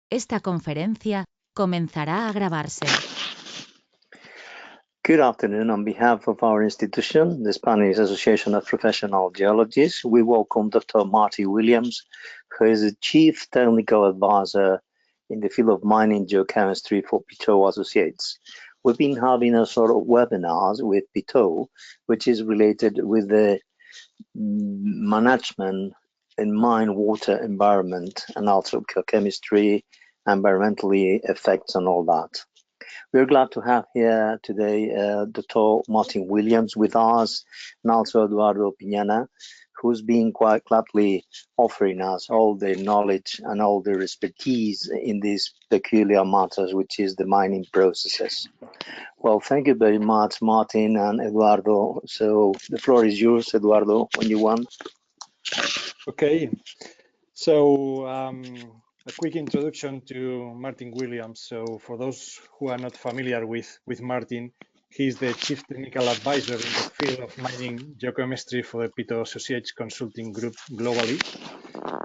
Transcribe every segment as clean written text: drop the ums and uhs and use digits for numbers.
Esta conferencia comenzará a grabarse. Good afternoon. On behalf of our institution, the Spanish Association of Professional Geologists, we welcome Dr. Martin Williams, who is the Chief Technical Advisor in the field of Mining Geochemistry for Piteau Associates. We've been having a sort of webinars with Piteau, which is related with the management in mine water environment and also geochemistry, environmentally effects and all that. We're glad to have here today Dr. Martin Williams with us and also Eduardo Piñana, who's been quite gladly offering us all the knowledge and all their expertise in these peculiar matters, which is the mining processes. Well, thank you very much, Martin and Eduardo. So the floor is yours, Eduardo, when you want. Okay, so a quick introduction to Martin Williams. So for those who are not familiar with Martin, he's the Chief Technical Advisor in the field of Mining Geochemistry for the Piteau Associates consulting group globally.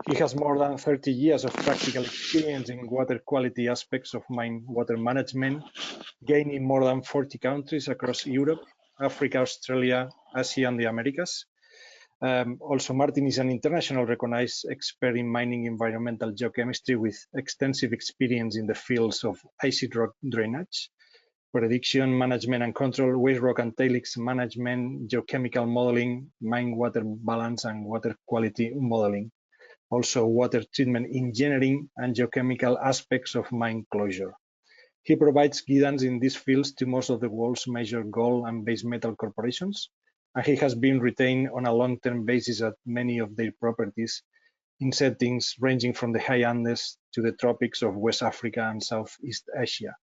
He has more than 30 years of practical experience in water quality aspects of mine water management, gained in more than 40 countries across Europe, Africa, Australia, Asia, and the Americas. Also, Martin is an international recognized expert in mining environmental geochemistry with extensive experience in the fields of acid rock drainage, prediction, management and control, waste rock and tailings management, geochemical modeling, mine water balance and water quality modeling. Also, water treatment engineering and geochemical aspects of mine closure. He provides guidance in these fields to most of the world's major gold and base metal corporations, and he has been retained on a long-term basis at many of their properties in settings ranging from the high Andes to the tropics of West Africa and Southeast Asia.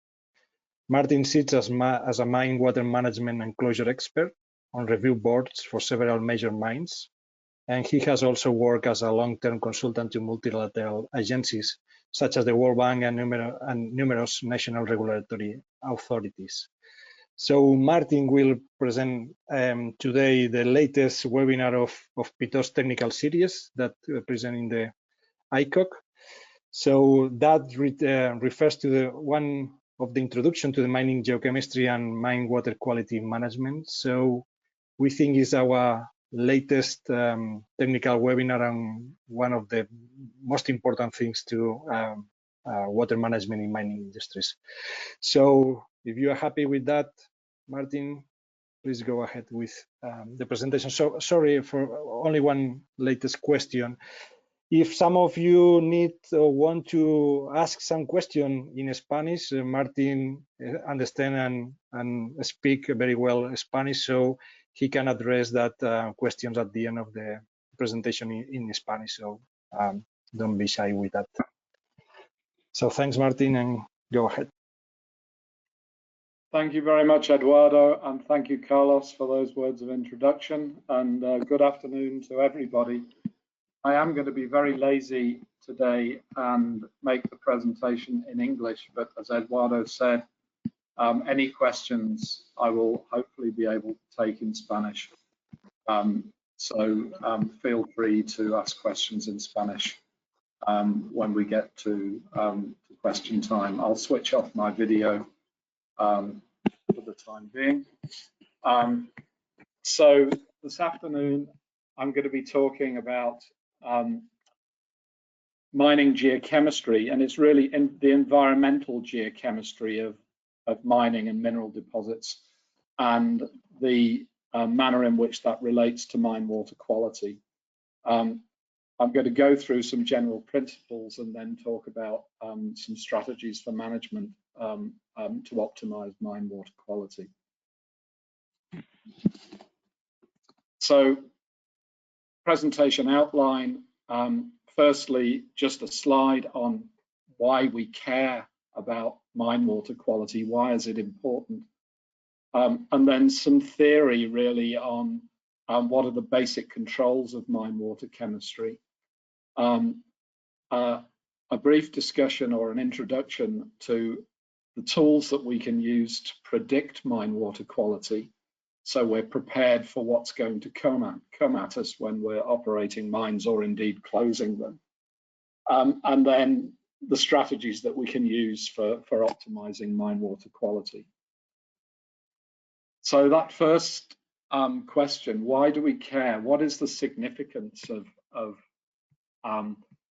Martin sits as a mine water management and closure expert on review boards for several major mines, and he has also worked as a long-term consultant to multilateral agencies such as the World Bank and numerous national regulatory authorities. So Martin will present today the latest webinar of Piteu's technical series that present in the ICOC. So that refers to the one of the introduction to the mining geochemistry and mine water quality management. So we think is our latest technical webinar and one of the most important things to water management in mining industries. So if you are happy with that, Martin, please go ahead with the presentation. So sorry for only one latest question. If some of you need or want to ask some question in Spanish, Martin understand and speak very well Spanish, so he can address that questions at the end of the presentation in Spanish. So don't be shy with that. So thanks, Martin, and go ahead. Thank you very much, Eduardo, and thank you, Carlos, for those words of introduction, and good afternoon to everybody. I am going to be very lazy today and make the presentation in English, but as Eduardo said, any questions I will hopefully be able to take in Spanish. So feel free to ask questions in Spanish when we get to question time. I'll switch off my video for the time being. So this afternoon, I'm going to be talking about mining geochemistry, and it's really in the environmental geochemistry of mining and mineral deposits and the manner in which that relates to mine water quality. I'm going to go through some general principles and then talk about some strategies for management to optimize mine water quality. So, presentation outline. Firstly, just a slide on why we care about mine water quality. Why is it important? And then some theory really on what are the basic controls of mine water chemistry. A brief discussion or an introduction to the tools that we can use to predict mine water quality, so we're prepared for what's going to come at us when we're operating mines or indeed closing them. And then the strategies that we can use for optimizing mine water quality. So that first question, why do we care? What is the significance of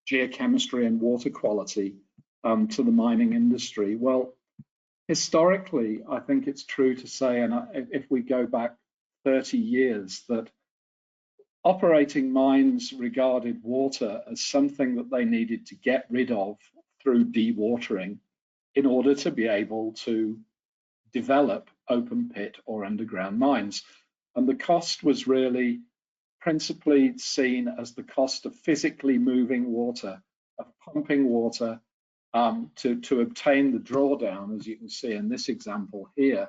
geochemistry and water quality to the mining industry? Well, historically, I think it's true to say, and if we go back 30 years, that operating mines regarded water as something that they needed to get rid of through dewatering in order to be able to develop open pit or underground mines. And the cost was really principally seen as the cost of physically moving water, of pumping water to obtain the drawdown, as you can see in this example here,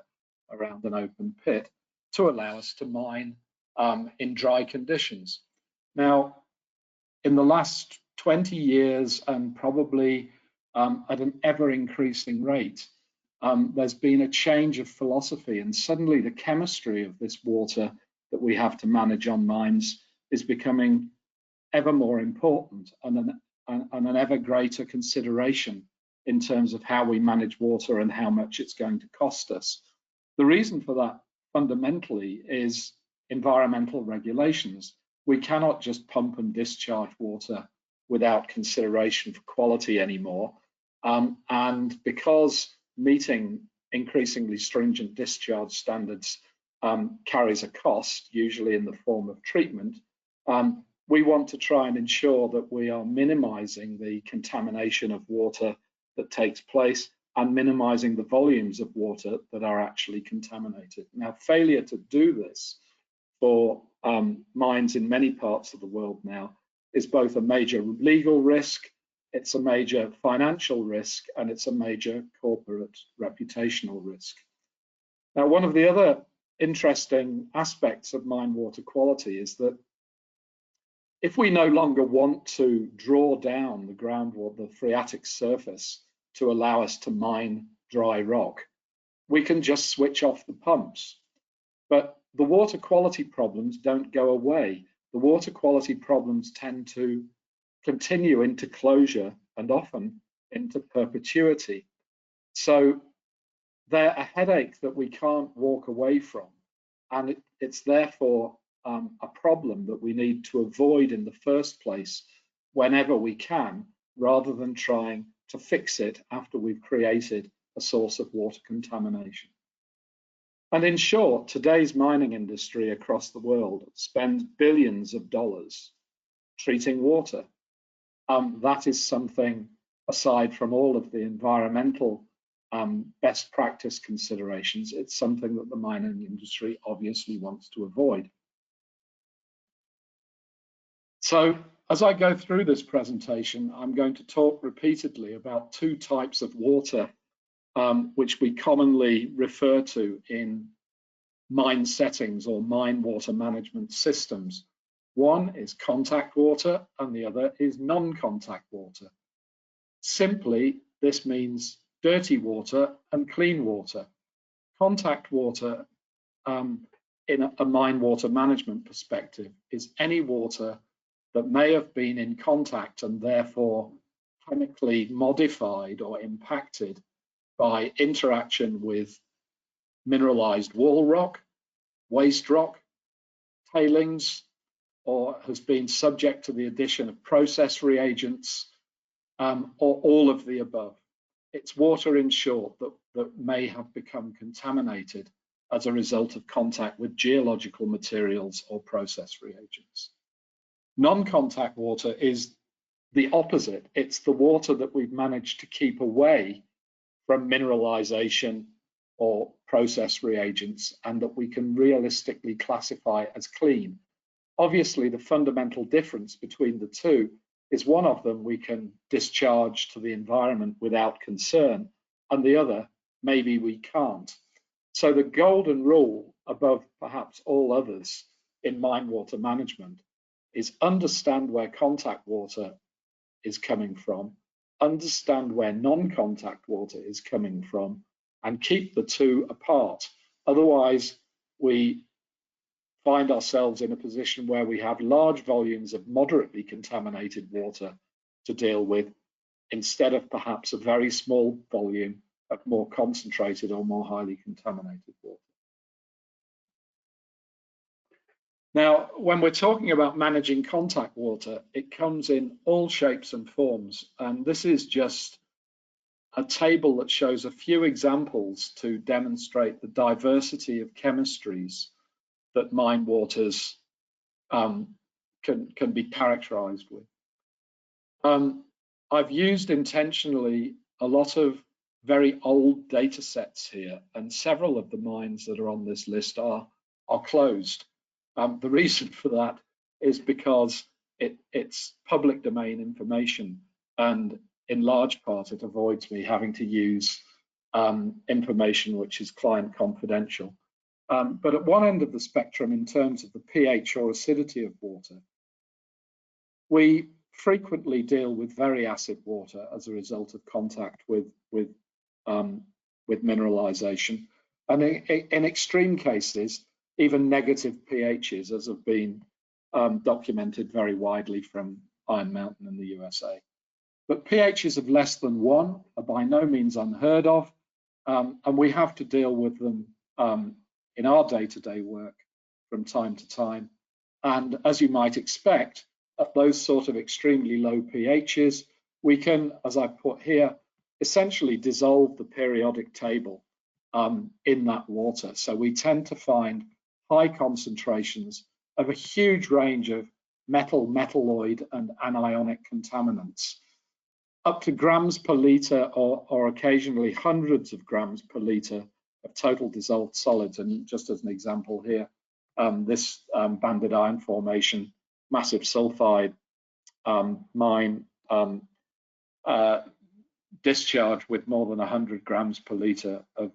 around an open pit, to allow us to mine in dry conditions. Now, in the last 20 years, and probably at an ever-increasing rate, there's been a change of philosophy, and suddenly the chemistry of this water that we have to manage on mines is becoming ever more important and an ever greater consideration in terms of how we manage water and how much it's going to cost us. The reason for that fundamentally is environmental regulations. We cannot just pump and discharge water without consideration for quality anymore. And because meeting increasingly stringent discharge standards carries a cost, usually in the form of treatment, we want to try and ensure that we are minimizing the contamination of water that takes place and minimizing the volumes of water that are actually contaminated. Now, failure to do this for mines in many parts of the world now is both a major legal risk, it's a major financial risk, and it's a major corporate reputational risk. Now, one of the other interesting aspects of mine water quality is that if we no longer want to draw down the groundwater, the phreatic surface, to allow us to mine dry rock, we can just switch off the pumps. But the water quality problems don't go away. The water quality problems tend to continue into closure and often into perpetuity. So they're a headache that we can't walk away from. And it's therefore a problem that we need to avoid in the first place whenever we can, rather than trying to fix it after we've created a source of water contamination. And in short, today's mining industry across the world spends billions of dollars treating water. That is something, aside from all of the environmental best practice considerations, it's something that the mining industry obviously wants to avoid. So as I go through this presentation, I'm going to talk repeatedly about two types of water which we commonly refer to in mine settings or mine water management systems. One is contact water and the other is non-contact water. Simply, this means dirty water and clean water. Contact water in a mine water management perspective is any water that may have been in contact and therefore chemically modified or impacted by interaction with mineralized wall rock, waste rock, tailings, or has been subject to the addition of process reagents, or all of the above. It's water, in short, that may have become contaminated as a result of contact with geological materials or process reagents. Non-contact water is the opposite. It's the water that we've managed to keep away from mineralization or process reagents and that we can realistically classify as clean. Obviously, the fundamental difference between the two is one of them we can discharge to the environment without concern, and the other, maybe we can't. So the golden rule, above perhaps all others in mine water management, is understand where contact water is coming from, understand where non-contact water is coming from, and keep the two apart. Otherwise, we find ourselves in a position where we have large volumes of moderately contaminated water to deal with, instead of perhaps a very small volume of more concentrated or more highly contaminated water. Now, when we're talking about managing contact water, it comes in all shapes and forms. And this is just a table that shows a few examples to demonstrate the diversity of chemistries that mine waters can be characterized with. I've used intentionally a lot of very old data sets here, and several of the mines that are on this list are closed. The reason for that is because it's public domain information, and in large part it avoids me having to use information which is client confidential. But at one end of the spectrum, in terms of the pH or acidity of water, we frequently deal with very acid water as a result of contact with mineralization, and in extreme cases, even negative pHs, as have been documented very widely from Iron Mountain in the USA. But pHs of less than 1 are by no means unheard of, and we have to deal with them in our day-to-day work from time to time. And as you might expect, at those sort of extremely low pHs, we can, as I put here, essentially dissolve the periodic table in that water. So we tend to find high concentrations of a huge range of metal, metalloid, and anionic contaminants, up to grams per litre or occasionally hundreds of grams per litre of total dissolved solids. And just as an example here, this banded iron formation, massive sulfide mine, discharge with more than 100 grams per litre of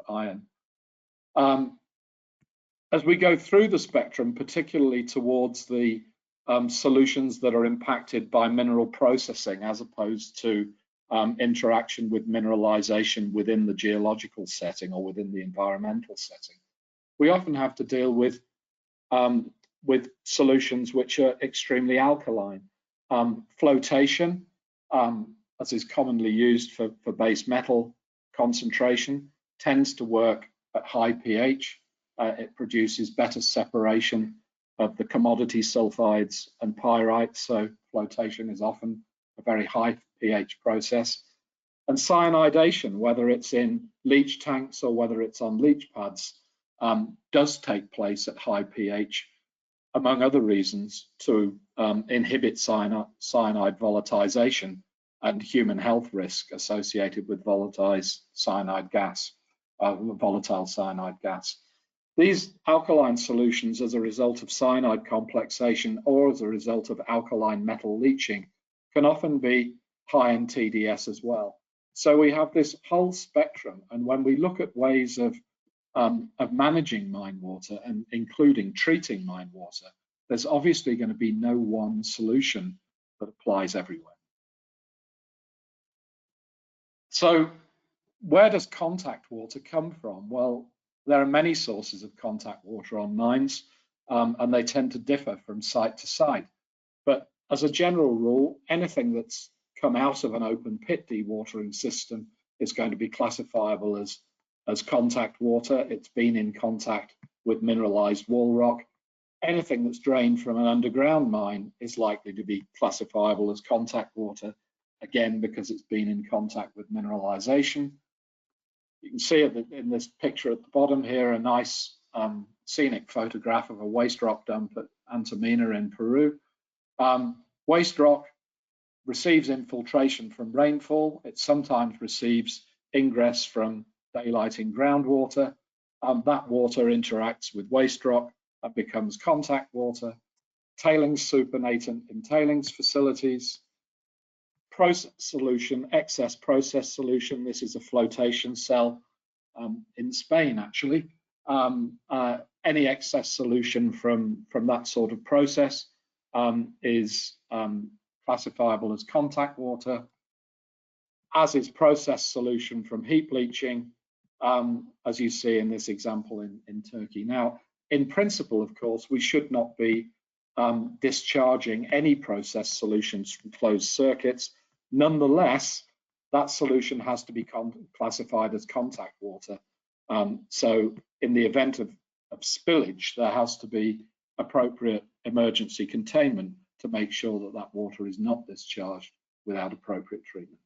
iron. As we go through the spectrum, particularly towards the solutions that are impacted by mineral processing as opposed to interaction with mineralization within the geological setting or within the environmental setting, we often have to deal with solutions which are extremely alkaline. Flotation, as is commonly used for base metal concentration, tends to work at high pH. It produces better separation of the commodity sulfides and pyrites, so flotation is often a very high pH process. And cyanidation, whether it's in leach tanks or whether it's on leach pads, does take place at high pH, among other reasons, to inhibit cyanide volatilization and human health risk associated with volatile cyanide gas. These alkaline solutions, as a result of cyanide complexation or as a result of alkaline metal leaching, can often be high in TDS as well. So we have this whole spectrum, and when we look at ways of managing mine water and including treating mine water, there's obviously going to be no one solution that applies everywhere. So where does contact water come from? Well, there are many sources of contact water on mines, and they tend to differ from site to site. But as a general rule, anything that's come out of an open pit dewatering system is going to be classifiable as contact water. It's been in contact with mineralized wall rock. Anything that's drained from an underground mine is likely to be classifiable as contact water, again, because it's been in contact with mineralization. You can see in this picture at the bottom here, a nice scenic photograph of a waste rock dump at Antamina in Peru. Waste rock receives infiltration from rainfall. It sometimes receives ingress from daylighting groundwater. That water interacts with waste rock and becomes contact water. Tailings supernatant in tailings facilities. Process solution, excess process solution. This is a flotation cell in Spain, actually. Any excess solution from that sort of process is classifiable as contact water, as is process solution from heap leaching, as you see in this example in Turkey. Now, in principle, of course, we should not be discharging any process solutions from closed circuits. Nonetheless, that solution has to be classified as contact water. So in the event of spillage, there has to be appropriate emergency containment to make sure that that water is not discharged without appropriate treatment.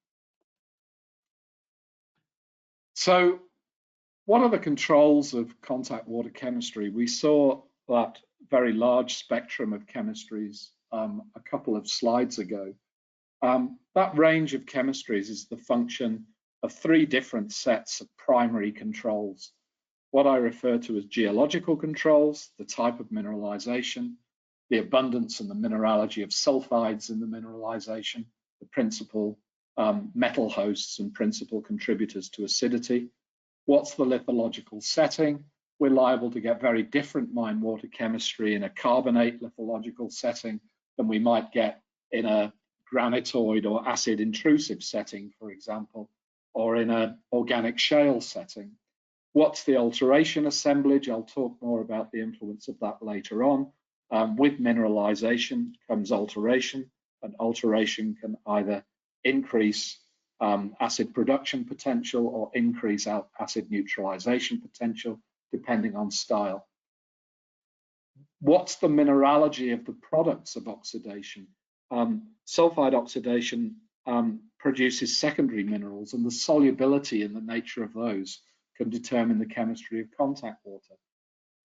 So what are the controls of contact water chemistry? We saw that very large spectrum of chemistries a couple of slides ago. That range of chemistries is the function of three different sets of primary controls. What I refer to as geological controls, the type of mineralization, the abundance and the mineralogy of sulfides in the mineralization, the principal metal hosts and principal contributors to acidity. What's the lithological setting? We're liable to get very different mine water chemistry in a carbonate lithological setting than we might get in a granitoid or acid intrusive setting, for example, or in an organic shale setting. What's the alteration assemblage? I'll talk more about the influence of that later on. With mineralization comes alteration, and alteration can either increase acid production potential or increase acid neutralization potential, depending on style. What's the mineralogy of the products of oxidation? Sulfide oxidation produces secondary minerals, and the solubility and the nature of those can determine the chemistry of contact water.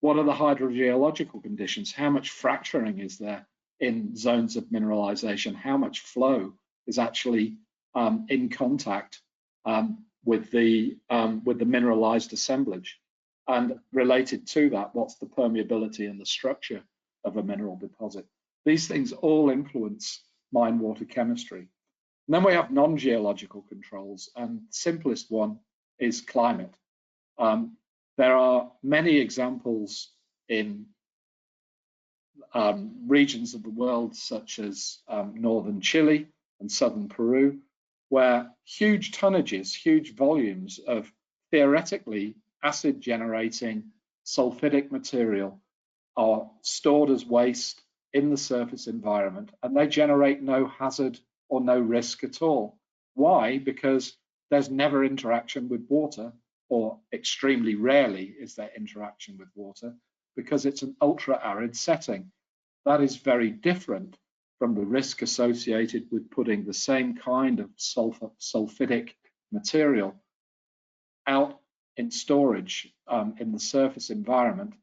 What are the hydrogeological conditions? How much fracturing is there in zones of mineralization? How much flow is actually in contact with the mineralized assemblage? And related to that, what's the permeability and the structure of a mineral deposit? These things all influence mine water chemistry. And then we have non-geological controls, and the simplest one is climate. There are many examples in regions of the world, such as northern Chile and southern Peru, where huge tonnages, huge volumes of theoretically acid-generating sulfidic material are stored as waste in the surface environment, and they generate no hazard or no risk at all. Why? Because there's never interaction with water, or extremely rarely is there interaction with water, because it's an ultra-arid setting. That is very different from the risk associated with putting the same kind of sulfidic material out in storage in the surface environment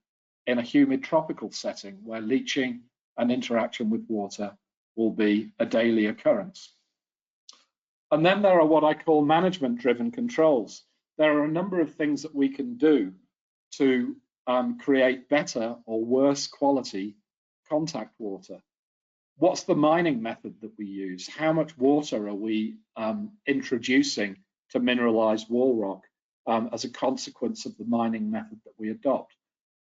in a humid tropical setting where leaching and interaction with water will be a daily occurrence. And then there are what I call management-driven controls. There are a number of things that we can do to create better or worse quality contact water. What's the mining method that we use? How much water are we introducing to mineralized wall rock as a consequence of the mining method that we adopt?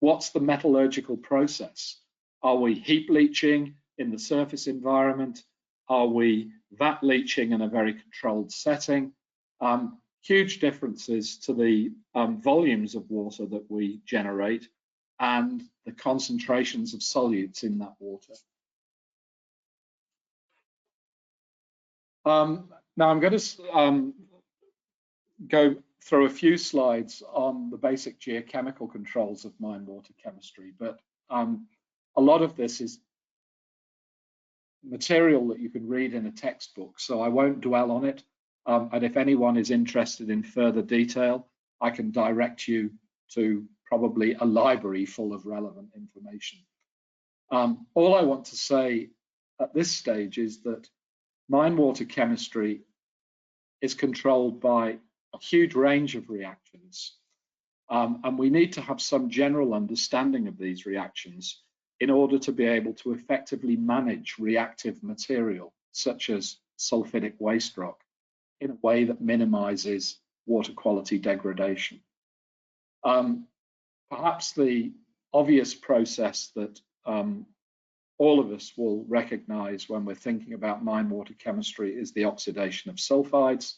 What's the metallurgical process? Are we heap leaching in the surface environment? Are we vat leaching in a very controlled setting? Huge differences to the volumes of water that we generate and the concentrations of solutes in that water. Now I'm going to go through a few slides on the basic geochemical controls of mine water chemistry, but a lot of this is material that you can read in a textbook, so I won't dwell on it. And if anyone is interested in further detail, I can direct you to probably a library full of relevant information. All I want to say at this stage is that mine water chemistry is controlled by a huge range of reactions, and we need to have some general understanding of these reactions in order to be able to effectively manage reactive material, such as sulfidic waste rock, in a way that minimizes water quality degradation. Perhaps the obvious process that all of us will recognize when we're thinking about mine water chemistry is the oxidation of sulfides.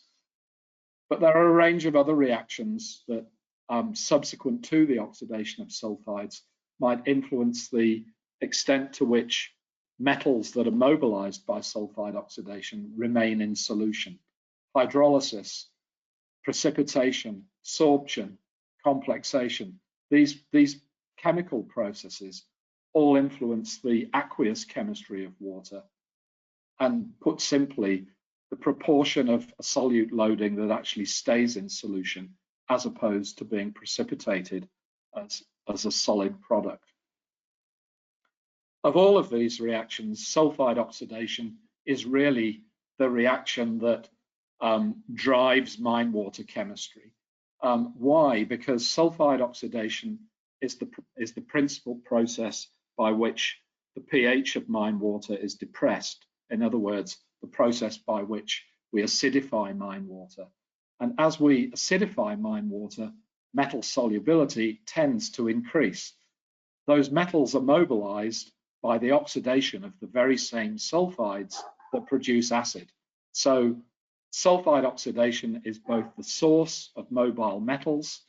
But there are a range of other reactions that, subsequent to the oxidation of sulfides, might influence the extent to which metals that are mobilized by sulfide oxidation remain in solution. Hydrolysis, precipitation, sorption, complexation, these chemical processes all influence the aqueous chemistry of water, and put simply, the proportion of a solute loading that actually stays in solution as opposed to being precipitated as a solid product. Of all of these reactions, sulfide oxidation is really the reaction that drives mine water chemistry. Why? Because sulfide oxidation is the principal process by which the pH of mine water is depressed. In other words, the process by which we acidify mine water. And as we acidify mine water, metal solubility tends to increase. Those metals are mobilized by the oxidation of the very same sulfides that produce acid. So sulfide oxidation is both the source of mobile metals,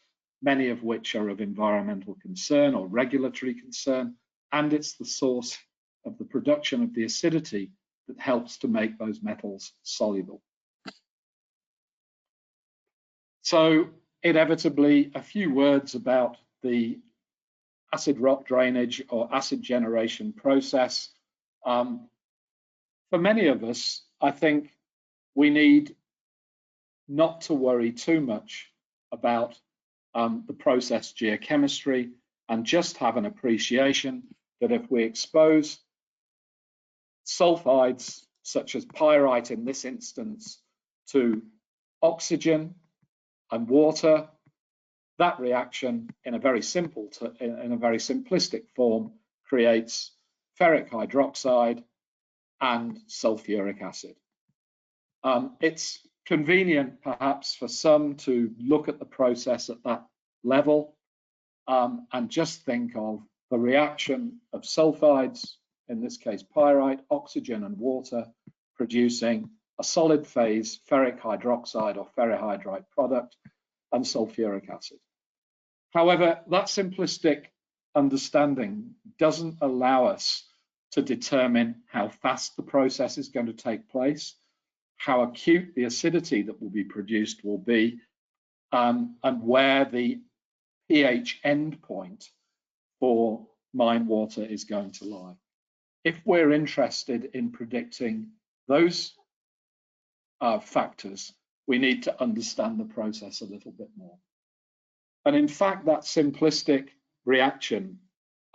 many of which are of environmental concern or regulatory concern, and it's the source of the production of the acidity that helps to make those metals soluble. So inevitably, a few words about the acid rock drainage or acid generation process. For many of us, I think we need not to worry too much about the process geochemistry, and just have an appreciation that if we expose sulfides, such as pyrite in this instance, to oxygen and water, that reaction in a very simplistic form creates ferric hydroxide and sulfuric acid. It's convenient perhaps for some to look at the process at that level and just think of the reaction of sulfides, in this case pyrite, oxygen and water, producing a solid phase ferric hydroxide or ferrihydrite product and sulfuric acid. However, that simplistic understanding doesn't allow us to determine how fast the process is going to take place, how acute the acidity that will be produced will be, and where the pH endpoint for mine water is going to lie. If we're interested in predicting those factors, we need to understand the process a little bit more. And in fact, that simplistic reaction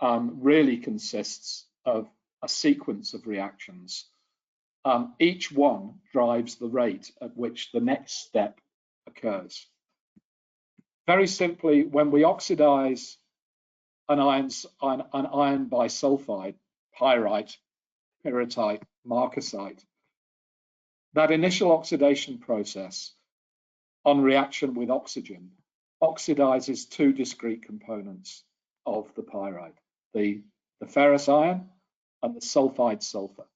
really consists of a sequence of reactions. Each one drives the rate at which the next step occurs. Very simply, when we oxidize an iron bisulfide, pyrite, pyrrhotite, marcasite, that initial oxidation process on reaction with oxygen oxidizes two discrete components of the pyrite, the ferrous iron and the sulfide sulfur.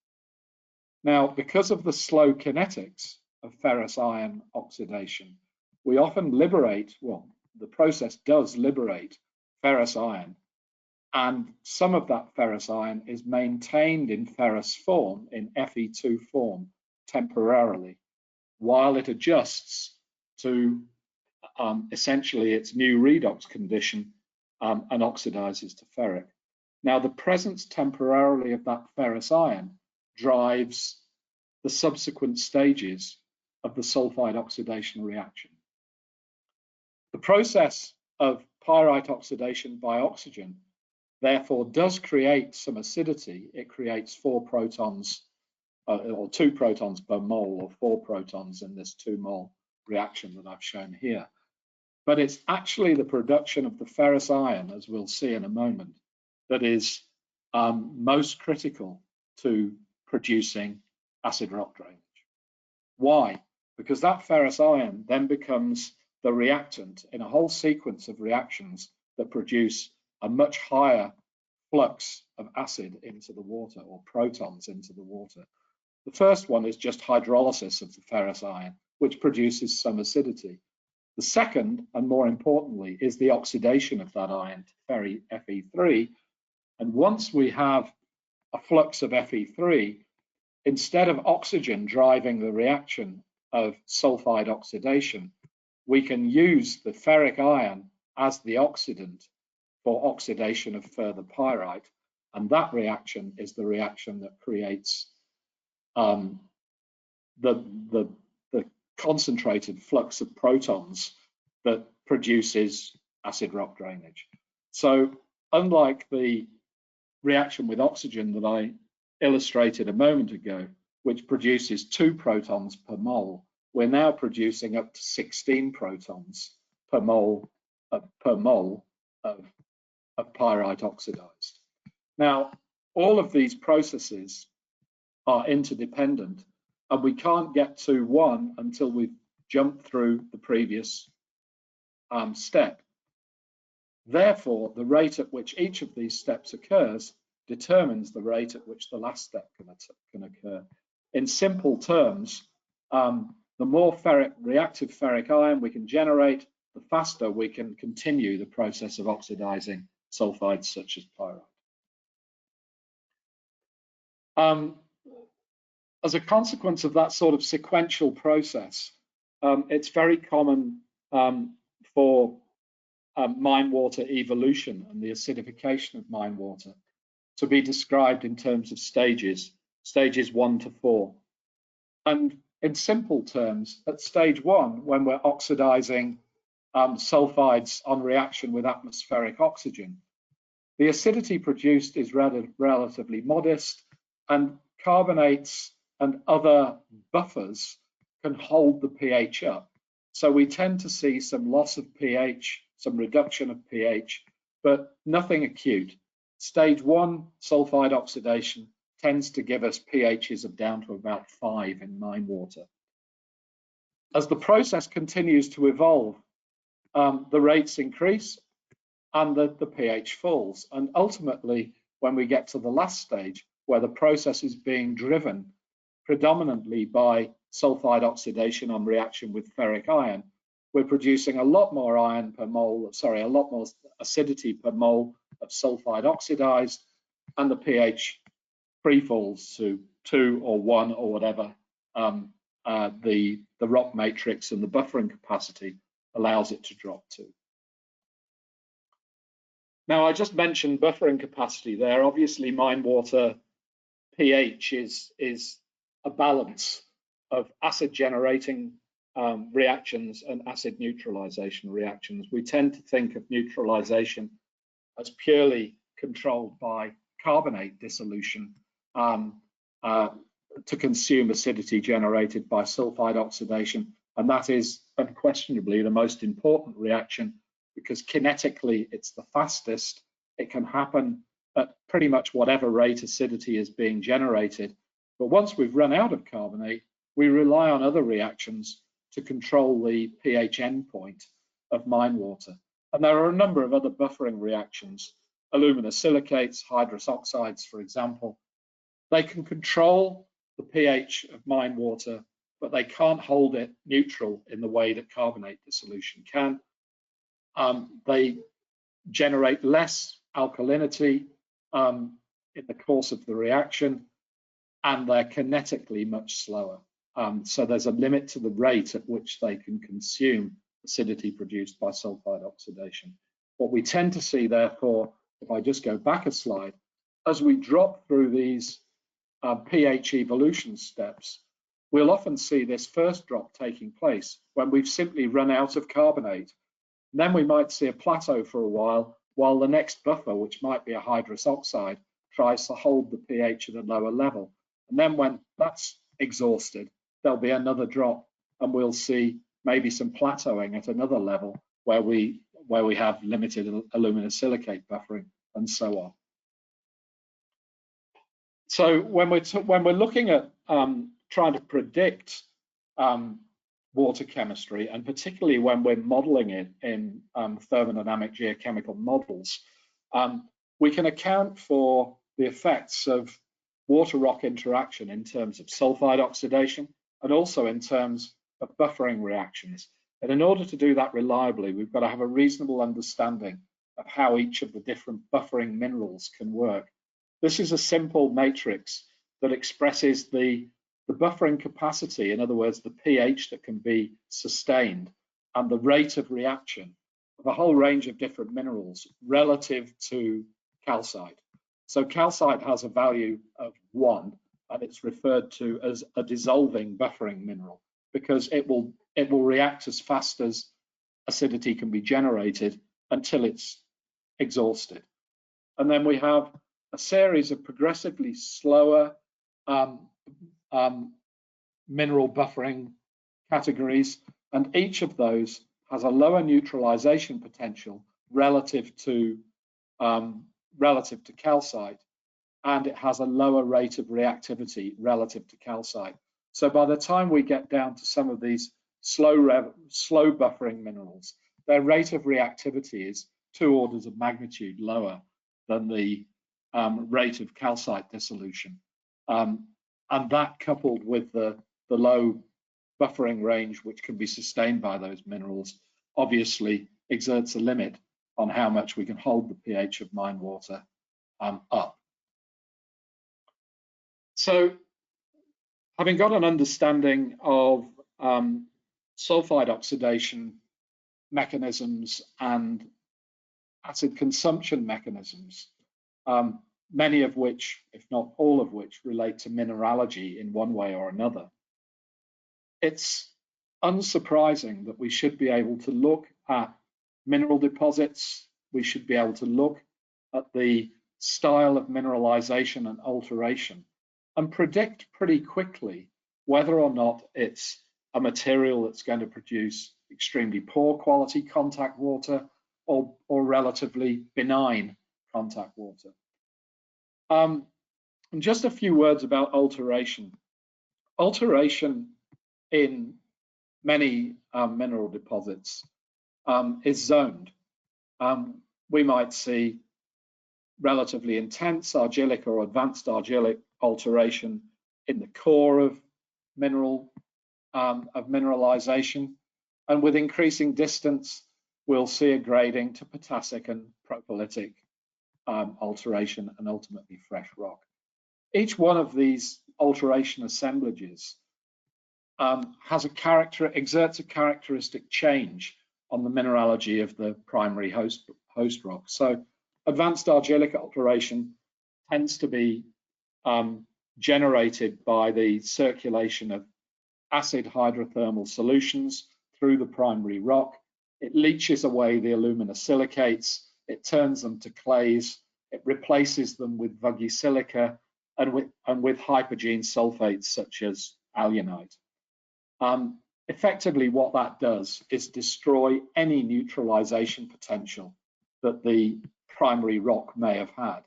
Now, because of the slow kinetics of ferrous iron oxidation, we often liberate, well, the process does liberate ferrous iron, and some of that ferrous iron is maintained in ferrous form, in Fe2 form, temporarily, while it adjusts to essentially its new redox condition and oxidizes to ferric. Now, the presence temporarily of that ferrous iron drives the subsequent stages of the sulfide oxidation reaction. The process of pyrite oxidation by oxygen therefore does create some acidity. It creates 4 protons or 2 protons per mole, or 4 protons in this 2 mole reaction that I've shown here. But it's actually the production of the ferrous iron, as we'll see in a moment, that is most critical to producing acid rock drainage. Why? Because that ferrous iron then becomes the reactant in a whole sequence of reactions that produce a much higher flux of acid into the water, or protons into the water. The first one is just hydrolysis of the ferrous iron, which produces some acidity. The second, and more importantly, is the oxidation of that iron to Fe3. And once we have a flux of Fe3, instead of oxygen driving the reaction of sulfide oxidation, we can use the ferric ion as the oxidant for oxidation of further pyrite, and that reaction is the reaction that creates the concentrated flux of protons that produces acid rock drainage. So unlike the reaction with oxygen that I illustrated a moment ago, which produces 2 protons per mole, we're now producing up to 16 protons per mole of pyrite oxidized. Now, all of these processes are interdependent, and we can't get to one until we've jumped through the previous step. Therefore, the rate at which each of these steps occurs determines the rate at which the last step can occur. In simple terms, the more reactive ferric ion we can generate, the faster we can continue the process of oxidizing sulfides such as pyrite. As a consequence of that sort of sequential process, it's very common for mine water evolution and the acidification of mine water to be described in terms of stages 1 to 4. And in simple terms, at stage 1, when we're oxidizing sulfides on reaction with atmospheric oxygen, the acidity produced is relatively modest, and carbonates and other buffers can hold the pH up. So we tend to see some loss of pH, some reduction of pH, but nothing acute. Stage 1 sulfide oxidation tends to give us pHs of down to about 5 in mine water. As the process continues to evolve, the rates increase and the pH falls. And ultimately, when we get to the last stage, where the process is being driven predominantly by sulfide oxidation on reaction with ferric iron, we're producing a lot more iron per mole, a lot more acidity per mole of sulfide oxidized, and the pH free falls to 2 or 1 or whatever the rock matrix and the buffering capacity allows it to drop to. Now, I just mentioned buffering capacity there. Obviously, mine water pH is a balance of acid generating reactions and acid neutralization reactions. We tend to think of neutralization as purely controlled by carbonate dissolution to consume acidity generated by sulfide oxidation, and that is unquestionably the most important reaction because kinetically it's the fastest. It can happen at pretty much whatever rate acidity is being generated, but once we've run out of carbonate, we rely on other reactions to control the pH endpoint of mine water. And there are a number of other buffering reactions, aluminosilicates, hydrous oxides, for example. They can control the pH of mine water, but they can't hold it neutral in the way that carbonate dissolution can. They generate less alkalinity in the course of the reaction, and they're kinetically much slower. So there's a limit to the rate at which they can consume acidity produced by sulfide oxidation. What we tend to see, therefore, if I just go back a slide, as we drop through these pH evolution steps, we'll often see this first drop taking place when we've simply run out of carbonate. Then we might see a plateau for a while the next buffer, which might be a hydrous oxide, tries to hold the pH at a lower level. And then when that's exhausted, there'll be another drop, and we'll see maybe some plateauing at another level where we have limited aluminosilicate buffering, and so on. So when we're looking at trying to predict water chemistry, and particularly when we're modeling it in thermodynamic geochemical models, we can account for the effects of water rock interaction in terms of sulfide oxidation and also in terms of buffering reactions. And in order to do that reliably, we've got to have a reasonable understanding of how each of the different buffering minerals can work. This is a simple matrix that expresses the buffering capacity, in other words, the pH that can be sustained, and the rate of reaction of a whole range of different minerals relative to calcite. So calcite has a value of 1, and it's referred to as a dissolving buffering mineral because it will react as fast as acidity can be generated until it's exhausted. And then we have a series of progressively slower mineral buffering categories, and each of those has a lower neutralization potential relative to calcite, and it has a lower rate of reactivity relative to calcite. So by the time we get down to some of these slow buffering minerals, their rate of reactivity is 2 orders of magnitude lower than the rate of calcite dissolution. And that, coupled with the low buffering range which can be sustained by those minerals, obviously exerts a limit on how much we can hold the pH of mine water up. So, having got an understanding of sulfide oxidation mechanisms and acid consumption mechanisms, many of which, if not all of which, relate to mineralogy in one way or another, it's unsurprising that we should be able to look at mineral deposits, we should be able to look at the style of mineralization and alteration and predict pretty quickly whether or not it's a material that's going to produce extremely poor quality contact water or relatively benign contact water. And just a few words about alteration. Alteration in many mineral deposits is zoned. We might see relatively intense argillic or advanced argillic alteration in the core of mineralization, and with increasing distance, we'll see a grading to potassic and propylitic alteration and ultimately fresh rock. Each one of these alteration assemblages exerts a characteristic change on the mineralogy of the primary host rock. So advanced argillic alteration tends to be generated by the circulation of acid hydrothermal solutions through the primary rock. It leaches away the alumina silicates, it turns them to clays, it replaces them with vuggy silica and with hypogene sulfates such as alunite. Effectively, what that does is destroy any neutralization potential that the primary rock may have had.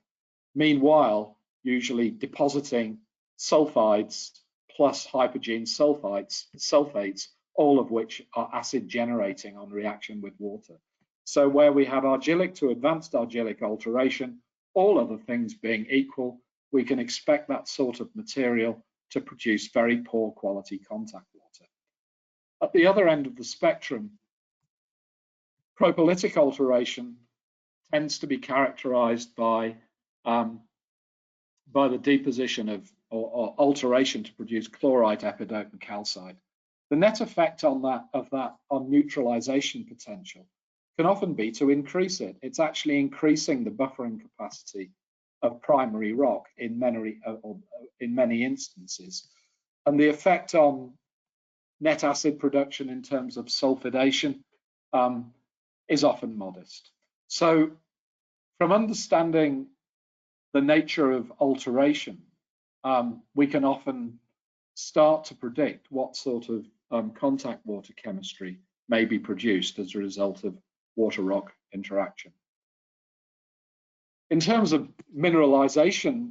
Meanwhile, usually depositing sulfides plus hypogene sulfates, all of which are acid generating on reaction with water. So where we have argillic to advanced argillic alteration, all other things being equal, we can expect that sort of material to produce very poor quality contact water. At the other end of the spectrum, propylitic alteration tends to be characterized by the deposition of or alteration to produce chlorite, epidote, and calcite. The net effect on that on neutralization potential can often be to increase it. It's actually increasing the buffering capacity of primary rock in many instances, and the effect on net acid production in terms of sulfidation is often modest. So, from understanding the nature of alteration, we can often start to predict what sort of contact water chemistry may be produced as a result of water-rock interaction. In terms of mineralization,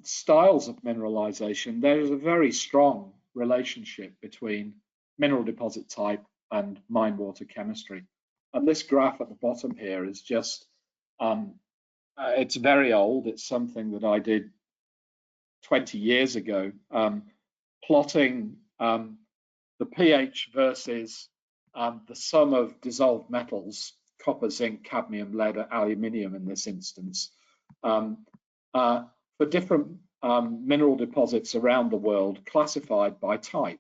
styles of mineralization, there is a very strong relationship between mineral deposit type and mine water chemistry. And this graph at the bottom here is just, it's very old. It's something that I did 20 years ago, plotting the pH versus the sum of dissolved metals, copper, zinc, cadmium, lead, aluminium in this instance, for different mineral deposits around the world classified by type.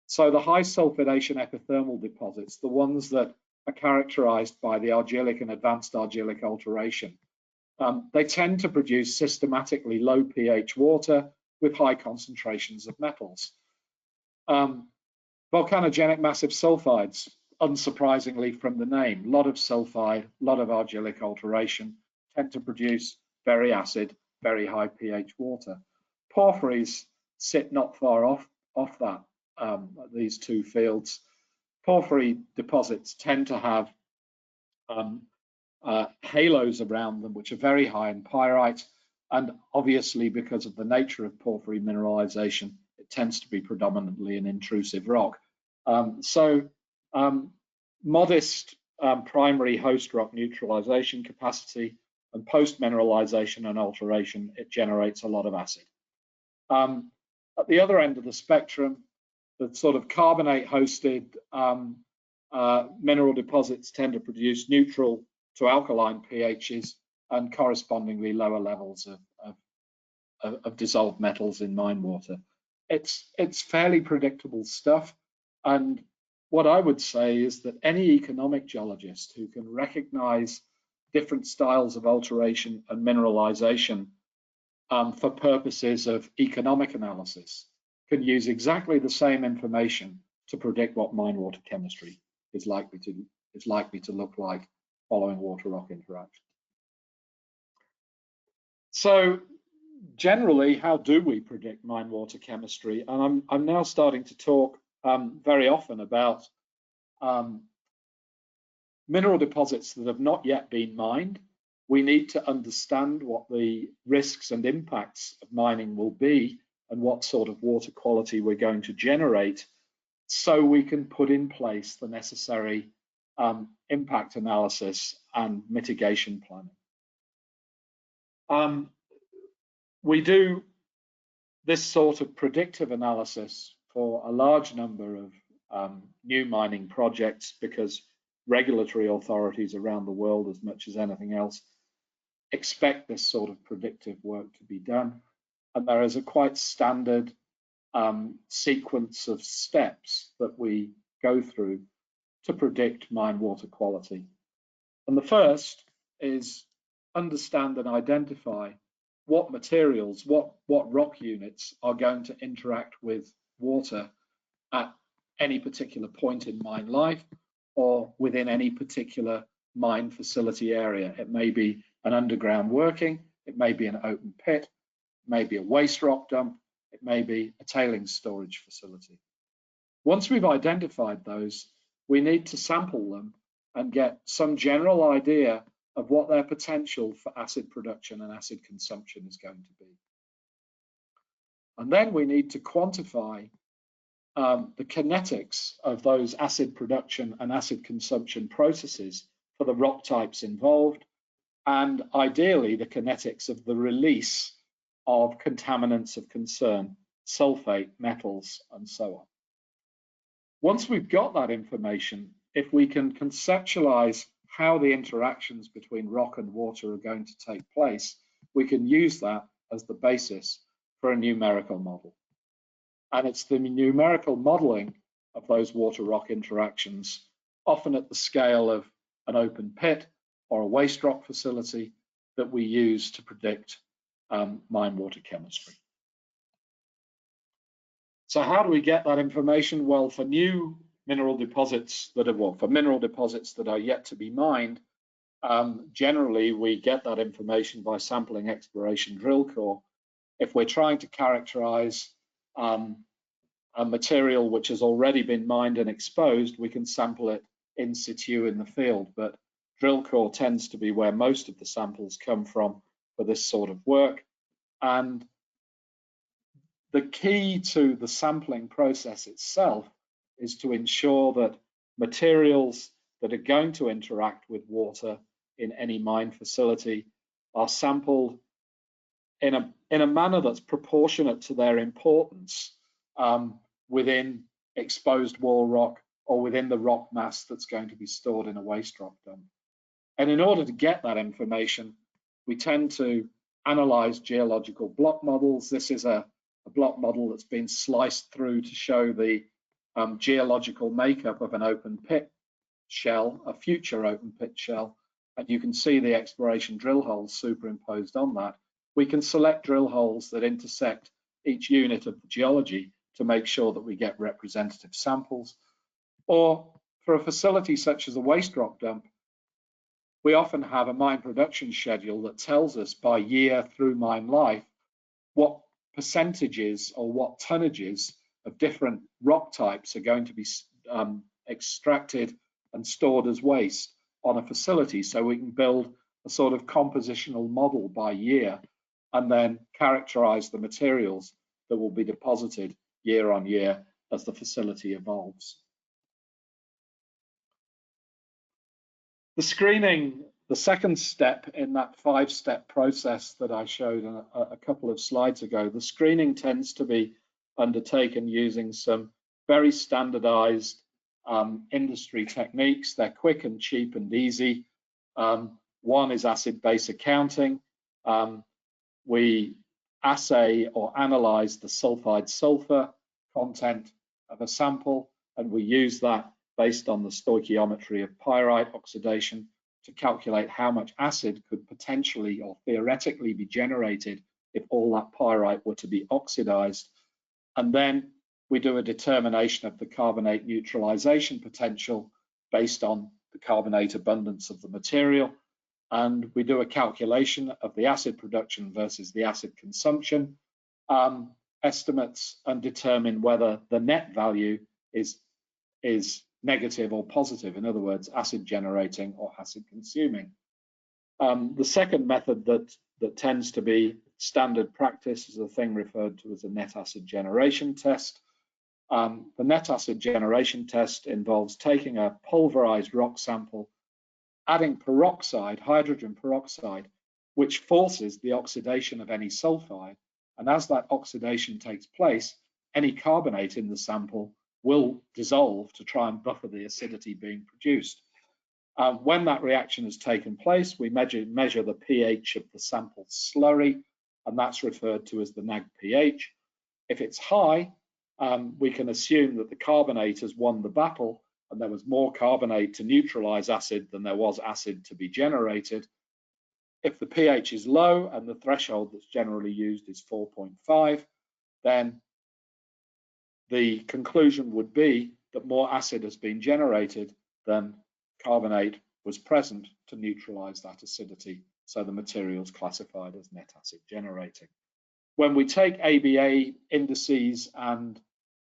So the high sulfidation epithermal deposits, the ones that are characterized by the argillic and advanced argillic alteration, they tend to produce systematically low pH water with high concentrations of metals. Volcanogenic massive sulfides, unsurprisingly from the name, a lot of sulfide, a lot of argillic alteration, tend to produce very acid, very high pH water. Porphyries sit not far off that, these two fields. Porphyry deposits tend to have halos around them, which are very high in pyrite, and obviously because of the nature of porphyry mineralization, it tends to be predominantly an intrusive rock. Modest primary host rock neutralization capacity, and post-mineralization and alteration, it generates a lot of acid. At the other end of the spectrum, the sort of carbonate-hosted mineral deposits tend to produce neutral to alkaline pHs and correspondingly lower levels of dissolved metals in mine water. It's fairly predictable stuff, and what I would say is that any economic geologist who can recognize different styles of alteration and mineralization for purposes of economic analysis can use exactly the same information to predict what mine water chemistry is likely to look like following water rock interaction. So generally, how do we predict mine water chemistry? And I'm now starting to talk very often about mineral deposits that have not yet been mined. We need to understand what the risks and impacts of mining will be and what sort of water quality we're going to generate, so we can put in place the necessary impact analysis and mitigation planning. We do this sort of predictive analysis for a large number of new mining projects because regulatory authorities around the world, as much as anything else, expect this sort of predictive work to be done. And there is a quite standard sequence of steps that we go through to predict mine water quality. And the first is understand and identify what materials, what rock units are going to interact with water at any particular point in mine life or within any particular mine facility area. It may be an underground working, it may be an open pit, it may be a waste rock dump, it may be a tailings storage facility. Once we've identified those, we need to sample them and get some general idea of what their potential for acid production and acid consumption is going to be. And then we need to quantify the kinetics of those acid production and acid consumption processes for the rock types involved, and ideally the kinetics of the release of contaminants of concern, sulfate, metals, and so on. Once we've got that information, if we can conceptualize how the interactions between rock and water are going to take place, we can use that as the basis for a numerical model. And it's the numerical modeling of those water-rock interactions, often at the scale of an open pit or a waste rock facility, that we use to predict mine water chemistry. So how do we get that information? Well, for new mineral deposits that are yet to be mined, generally we get that information by sampling exploration drill core. If we're trying to characterize a material which has already been mined and exposed, we can sample it in situ in the field, but drill core tends to be where most of the samples come from for this sort of work. And the key to the sampling process itself is to ensure that materials that are going to interact with water in any mine facility are sampled in a manner that's proportionate to their importance within exposed wall rock or within the rock mass that's going to be stored in a waste rock dump. And in order to get that information, we tend to analyzed geological block models. This is a block model that's been sliced through to show the geological makeup of an open pit shell, a future open pit shell, and you can see the exploration drill holes superimposed on that. We can select drill holes that intersect each unit of the geology to make sure that we get representative samples. Or for a facility such as a waste rock dump, we often have a mine production schedule that tells us by year through mine life what percentages or what tonnages of different rock types are going to be extracted and stored as waste on a facility, so we can build a sort of compositional model by year and then characterize the materials that will be deposited year on year as the facility evolves. The screening, the second step in that 5-step process that I showed a couple of slides ago, the screening tends to be undertaken using some very standardized industry techniques. They're quick and cheap and easy. One is acid-base accounting. We assay or analyze the sulfide sulfur content of a sample, and we use that based on the stoichiometry of pyrite oxidation to calculate how much acid could potentially or theoretically be generated if all that pyrite were to be oxidized. And then we do a determination of the carbonate neutralization potential based on the carbonate abundance of the material. And we do a calculation of the acid production versus the acid consumption estimates and determine whether the net value is negative or positive, in other words, acid generating or acid consuming. The second method that tends to be standard practice is a thing referred to as a net acid generation test. The net acid generation test involves taking a pulverized rock sample, adding peroxide, hydrogen peroxide, which forces the oxidation of any sulfide. And as that oxidation takes place, any carbonate in the sample will dissolve to try and buffer the acidity being produced. When that reaction has taken place, we measure the pH of the sample slurry, and that's referred to as the nag pH. If it's high, we can assume that the carbonate has won the battle and there was more carbonate to neutralize acid than there was acid to be generated. If the pH is low and the threshold that's generally used is 4.5, then the conclusion would be that more acid has been generated than carbonate was present to neutralize that acidity, so the material is classified as net acid generating. When we take ABA indices and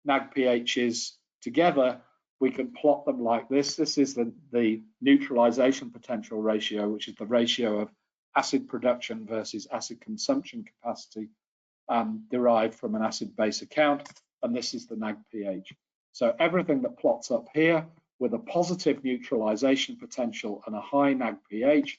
nag pHs together, we can plot them like this. This is the neutralization potential ratio, which is the ratio of acid production versus acid consumption capacity derived from an acid-base account, and this is the nag pH. So everything that plots up here with a positive neutralization potential and a high nag pH,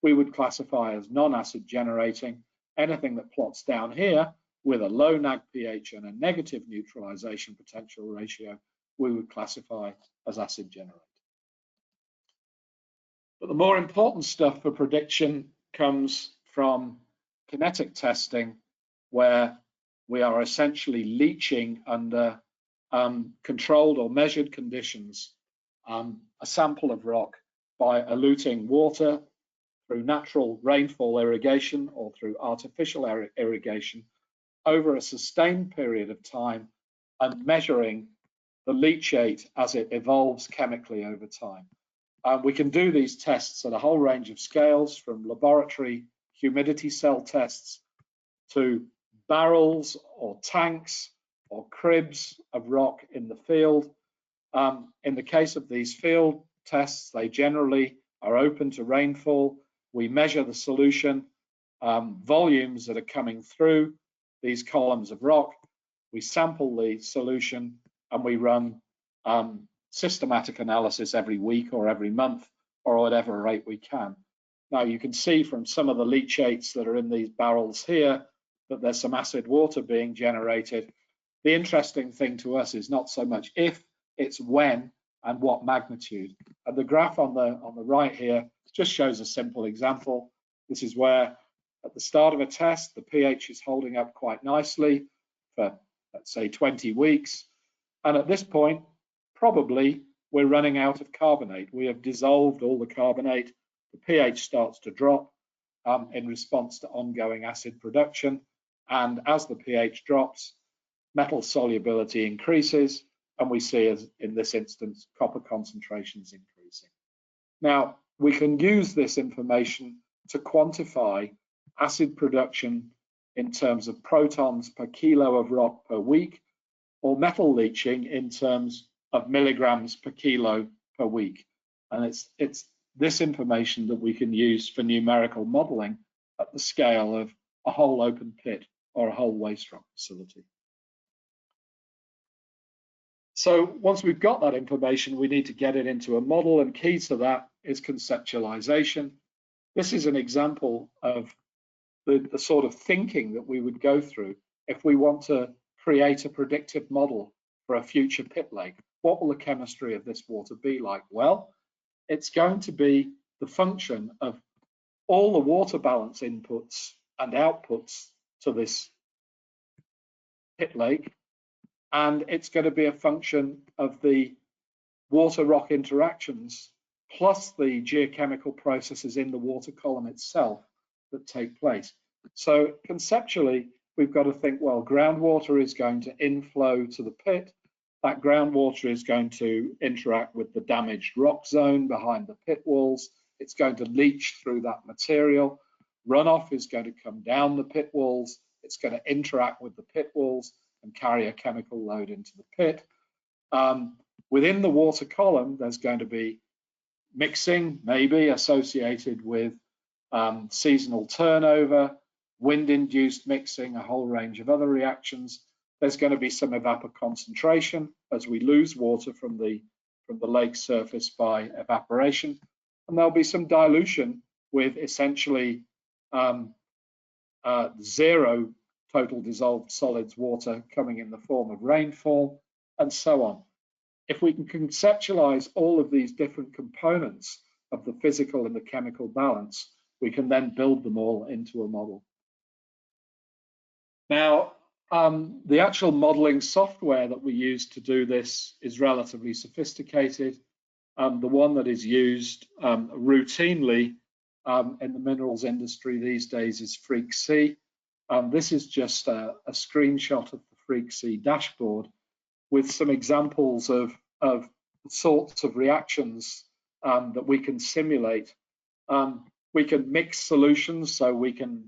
we would classify as non-acid generating. Anything that plots down here with a low nag pH and a negative neutralization potential ratio, we would classify as acid generating. But the more important stuff for prediction comes from kinetic testing, where we are essentially leaching under controlled or measured conditions a sample of rock by eluting water through natural rainfall irrigation or through artificial irrigation over a sustained period of time and measuring the leachate as it evolves chemically over time. We can do these tests at a whole range of scales, from laboratory humidity cell tests to barrels or tanks or cribs of rock in the field. In the case of these field tests, they generally are open to rainfall. We measure the solution volumes that are coming through these columns of rock. We sample the solution and we run systematic analysis every week or every month or whatever rate we can. Now you can see from some of the leachates that are in these barrels here that there's some acid water being generated. The interesting thing to us is not so much if, it's when and what magnitude. And the graph on the right here just shows a simple example. This is where At the start of a test, the pH is holding up quite nicely for, let's say, 20 weeks. And at this point, probably we're running out of carbonate. We have dissolved all the carbonate. The pH starts to drop in response to ongoing acid production. And as the pH drops, metal solubility increases, and we see, as in this instance, copper concentrations increasing. Now, we can use this information to quantify acid production in terms of protons per kilo of rock per week, or metal leaching in terms of milligrams per kilo per week. And it's this information that we can use for numerical modeling at the scale of a whole open pit or a whole waste rock facility. So once we've got that information, we need to get it into a model, and key to that is conceptualization. This is an example of the sort of thinking that we would go through if we want to create a predictive model for a future pit lake. What will the chemistry of this water be like? Well, it's going to be the function of all the water balance inputs and outputs to this pit lake, and it's going to be a function of the water rock interactions plus the geochemical processes in the water column itself that take place. So conceptually, we've got to think, well, groundwater is going to inflow to the pit. That groundwater is going to interact with the damaged rock zone behind the pit walls. It's going to leach through that material. Runoff is going to come down the pit walls. It's going to interact with the pit walls and carry a chemical load into the pit. Within the water column, there's going to be mixing, maybe associated with seasonal turnover, wind-induced mixing, a whole range of other reactions. There's going to be some evapoconcentration as we lose water from the lake surface by evaporation, and there'll be some dilution with essentially zero total dissolved solids water coming in the form of rainfall, and so on. If we can conceptualize all of these different components of the physical and the chemical balance, we can then build them all into a model. Now, the actual modeling software that we use to do this is relatively sophisticated. The one that is used routinely in the minerals industry these days is FreakC. This is just a screenshot of the FreakC dashboard with some examples of sorts of reactions that we can simulate. We can mix solutions, so we can,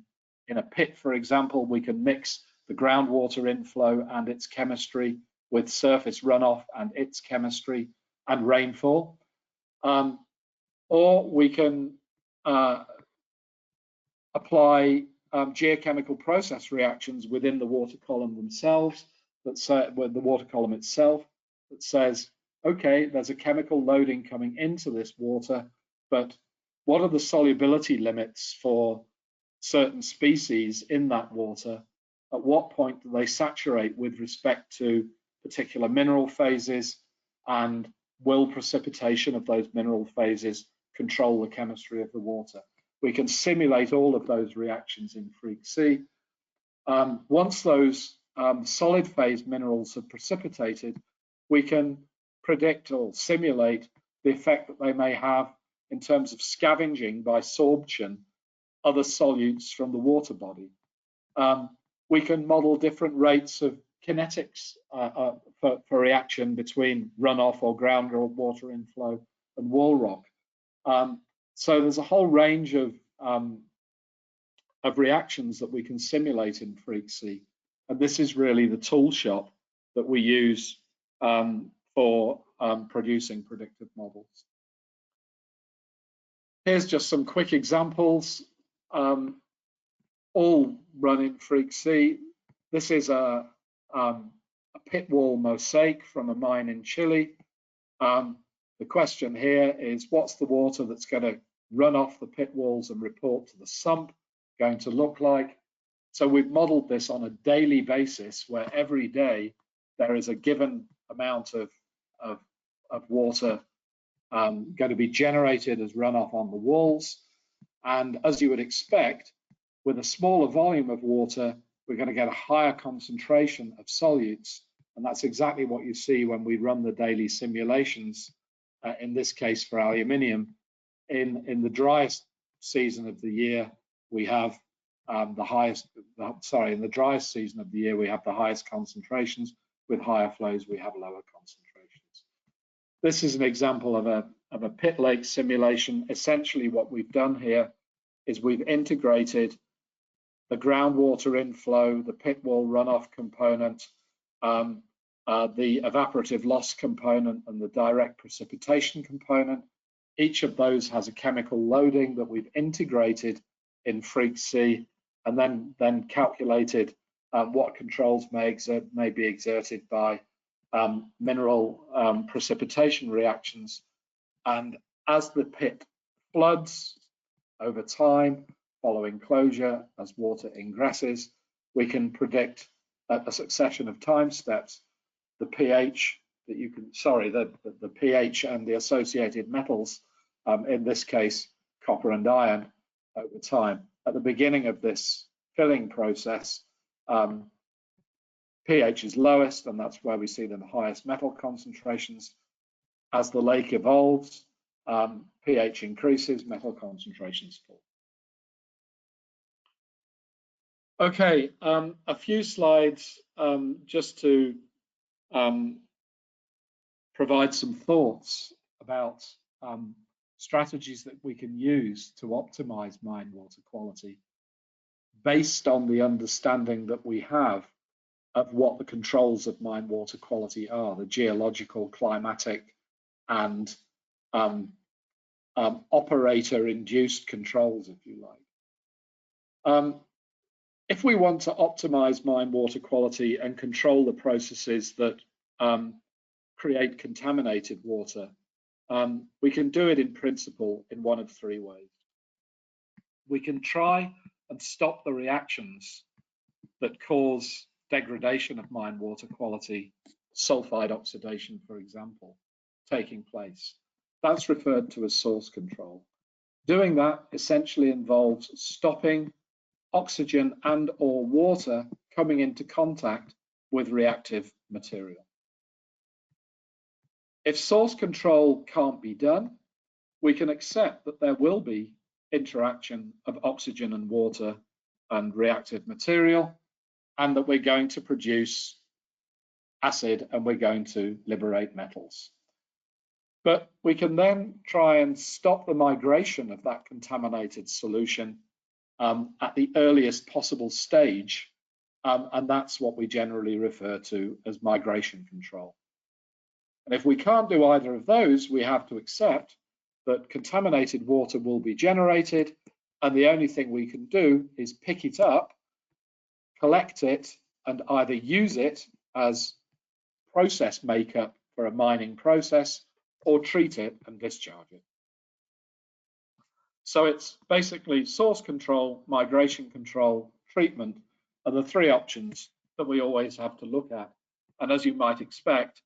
in a pit, for example, we can mix the groundwater inflow and its chemistry with surface runoff and its chemistry and rainfall. Or we can apply geochemical process reactions within the water column themselves, with the water column itself, that says, okay, there's a chemical loading coming into this water, but what are the solubility limits for certain species in that water? At what point do they saturate with respect to particular mineral phases, and will precipitation of those mineral phases control the chemistry of the water? We can simulate all of those reactions in FreakC. Once those solid phase minerals have precipitated, we can predict or simulate the effect that they may have in terms of scavenging by sorption other solutes from the water body. We can model different rates of kinetics for reaction between runoff or groundwater inflow and wall rock. So there's a whole range of reactions that we can simulate in FreakC, and this is really the tool shop that we use for producing predictive models. Here's just some quick examples, all run in FreakC. This is a pit wall mosaic from a mine in Chile. The question here is, what's the water that's going to run off the pit walls and report to the sump going to look like? So we've modeled this on a daily basis, where every day there is a given amount of water going to be generated as runoff on the walls. And as you would expect, with a smaller volume of water, we're going to get a higher concentration of solutes. And that's exactly what you see when we run the daily simulations, in this case for aluminium. In the driest season of the year, we have in the driest season of the year, we have the highest concentrations. With higher flows, we have lower concentrations. This is an example of a pit lake simulation. Essentially, what we've done here is we've integrated the groundwater inflow, the pit wall runoff component, the evaporative loss component, and the direct precipitation component. Each of those has a chemical loading that we've integrated in Freak-C, and then calculated what controls may be exerted by mineral precipitation reactions. And as the pit floods over time, following closure, as water ingresses, we can predict at a succession of time steps the pH that you can, the pH and the associated metals, in this case, copper and iron, over time. At the beginning of this filling process, pH is lowest, and that's where we see the highest metal concentrations. As the lake evolves, pH increases, metal concentrations fall. Okay, a few slides just to provide some thoughts about strategies that we can use to optimize mine water quality based on the understanding that we have of what the controls of mine water quality are, the geological, climatic, and operator-induced controls, if you like. If we want to optimize mine water quality and control the processes that create contaminated water, we can do it in principle in one of three ways. We can try and stop the reactions that cause degradation of mine water quality, sulfide oxidation, for example, taking place. That's referred to as source control. Doing that essentially involves stopping oxygen and or water coming into contact with reactive material. If source control can't be done, we can accept that there will be interaction of oxygen and water and reactive material, and that we're going to produce acid and we're going to liberate metals. But we can then try and stop the migration of that contaminated solution at the earliest possible stage, and that's what we generally refer to as migration control. And if we can't do either of those, we have to accept that contaminated water will be generated, and the only thing we can do is pick it up, collect it, and either use it as process makeup for a mining process, or treat it and discharge it. So it's basically source control, migration control, treatment are the three options that we always have to look at. And as you might expect,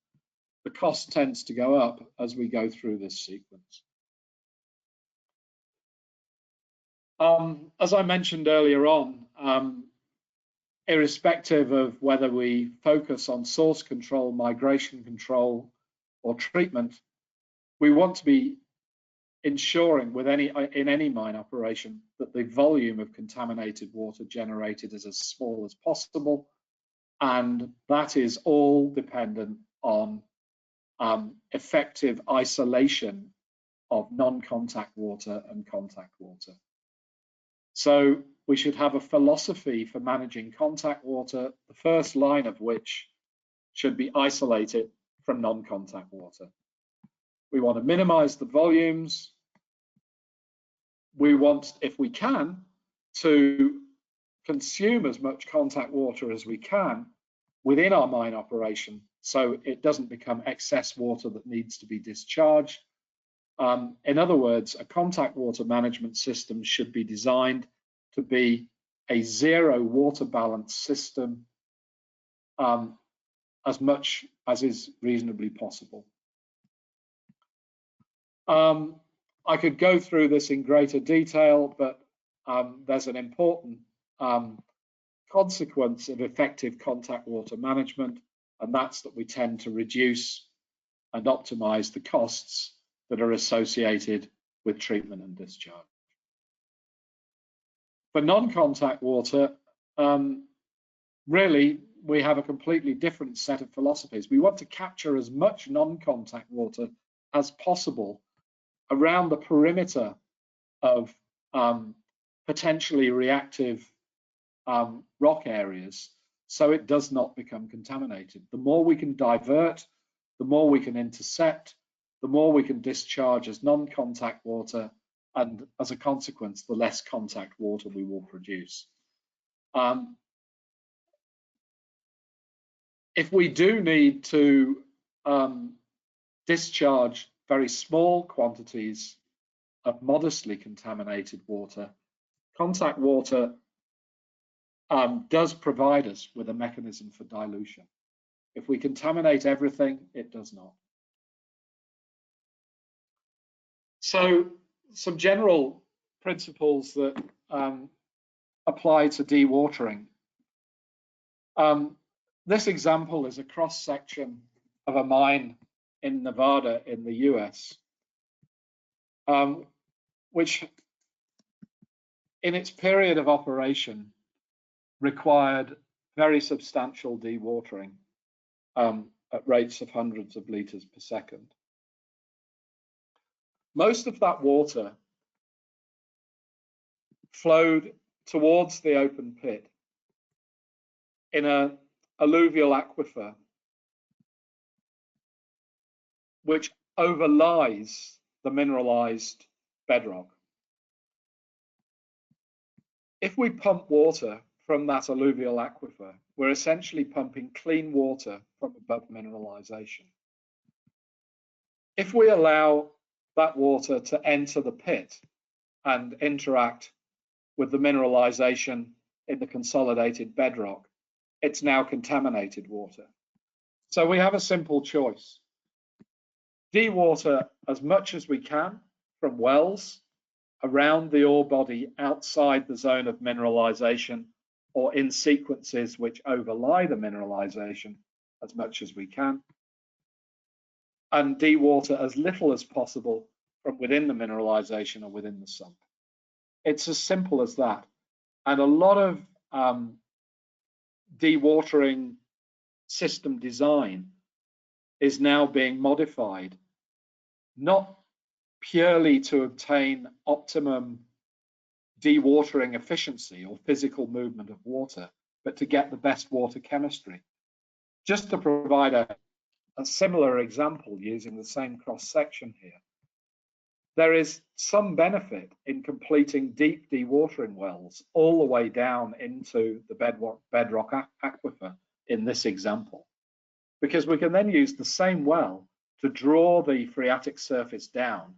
the cost tends to go up as we go through this sequence. As I mentioned earlier on, irrespective of whether we focus on source control, migration control, or treatment, we want to be ensuring in any mine operation that the volume of contaminated water generated is as small as possible, and that is all dependent on effective isolation of non-contact water and contact water. So we should have a philosophy for managing contact water, the first line of which should be isolated from non-contact water. We want to minimize the volumes. We want, if we can, to consume as much contact water as we can within our mine operation, so it doesn't become excess water that needs to be discharged. In other words, a contact water management system should be designed to be a zero water balance system as much as is reasonably possible. I could go through this in greater detail, but there's an important consequence of effective contact water management, and that's that we tend to reduce and optimize the costs that are associated with treatment and discharge. For non-contact water, really, we have a completely different set of philosophies. We want to capture as much non-contact water as possible around the perimeter of potentially reactive rock areas, so it does not become contaminated. The more we can divert, the more we can intercept, the more we can discharge as non-contact water, and as a consequence, the less contact water we will produce. If we do need to discharge very small quantities of modestly contaminated water, contact water does provide us with a mechanism for dilution. If we contaminate everything, it does not. So some general principles that apply to dewatering. This example is a cross-section of a mine in Nevada in the US, which in its period of operation required very substantial dewatering at rates of hundreds of litres per second. Most of that water flowed towards the open pit in an alluvial aquifer which overlies the mineralized bedrock. If we pump water from that alluvial aquifer, we're essentially pumping clean water from above mineralization. If we allow that water to enter the pit and interact with the mineralization in the consolidated bedrock, it's now contaminated water. So we have a simple choice. Dewater as much as we can from wells around the ore body outside the zone of mineralization or in sequences which overlie the mineralization as much as we can, and dewater as little as possible from within the mineralization or within the sump. It's as simple as that. And a lot of dewatering system design is now being modified, not purely to obtain optimum dewatering efficiency or physical movement of water, but to get the best water chemistry. Just to provide a similar example using the same cross-section here, there is some benefit in completing deep dewatering wells all the way down into the bedrock aquifer in this example, because we can then use the same well to draw the phreatic surface down,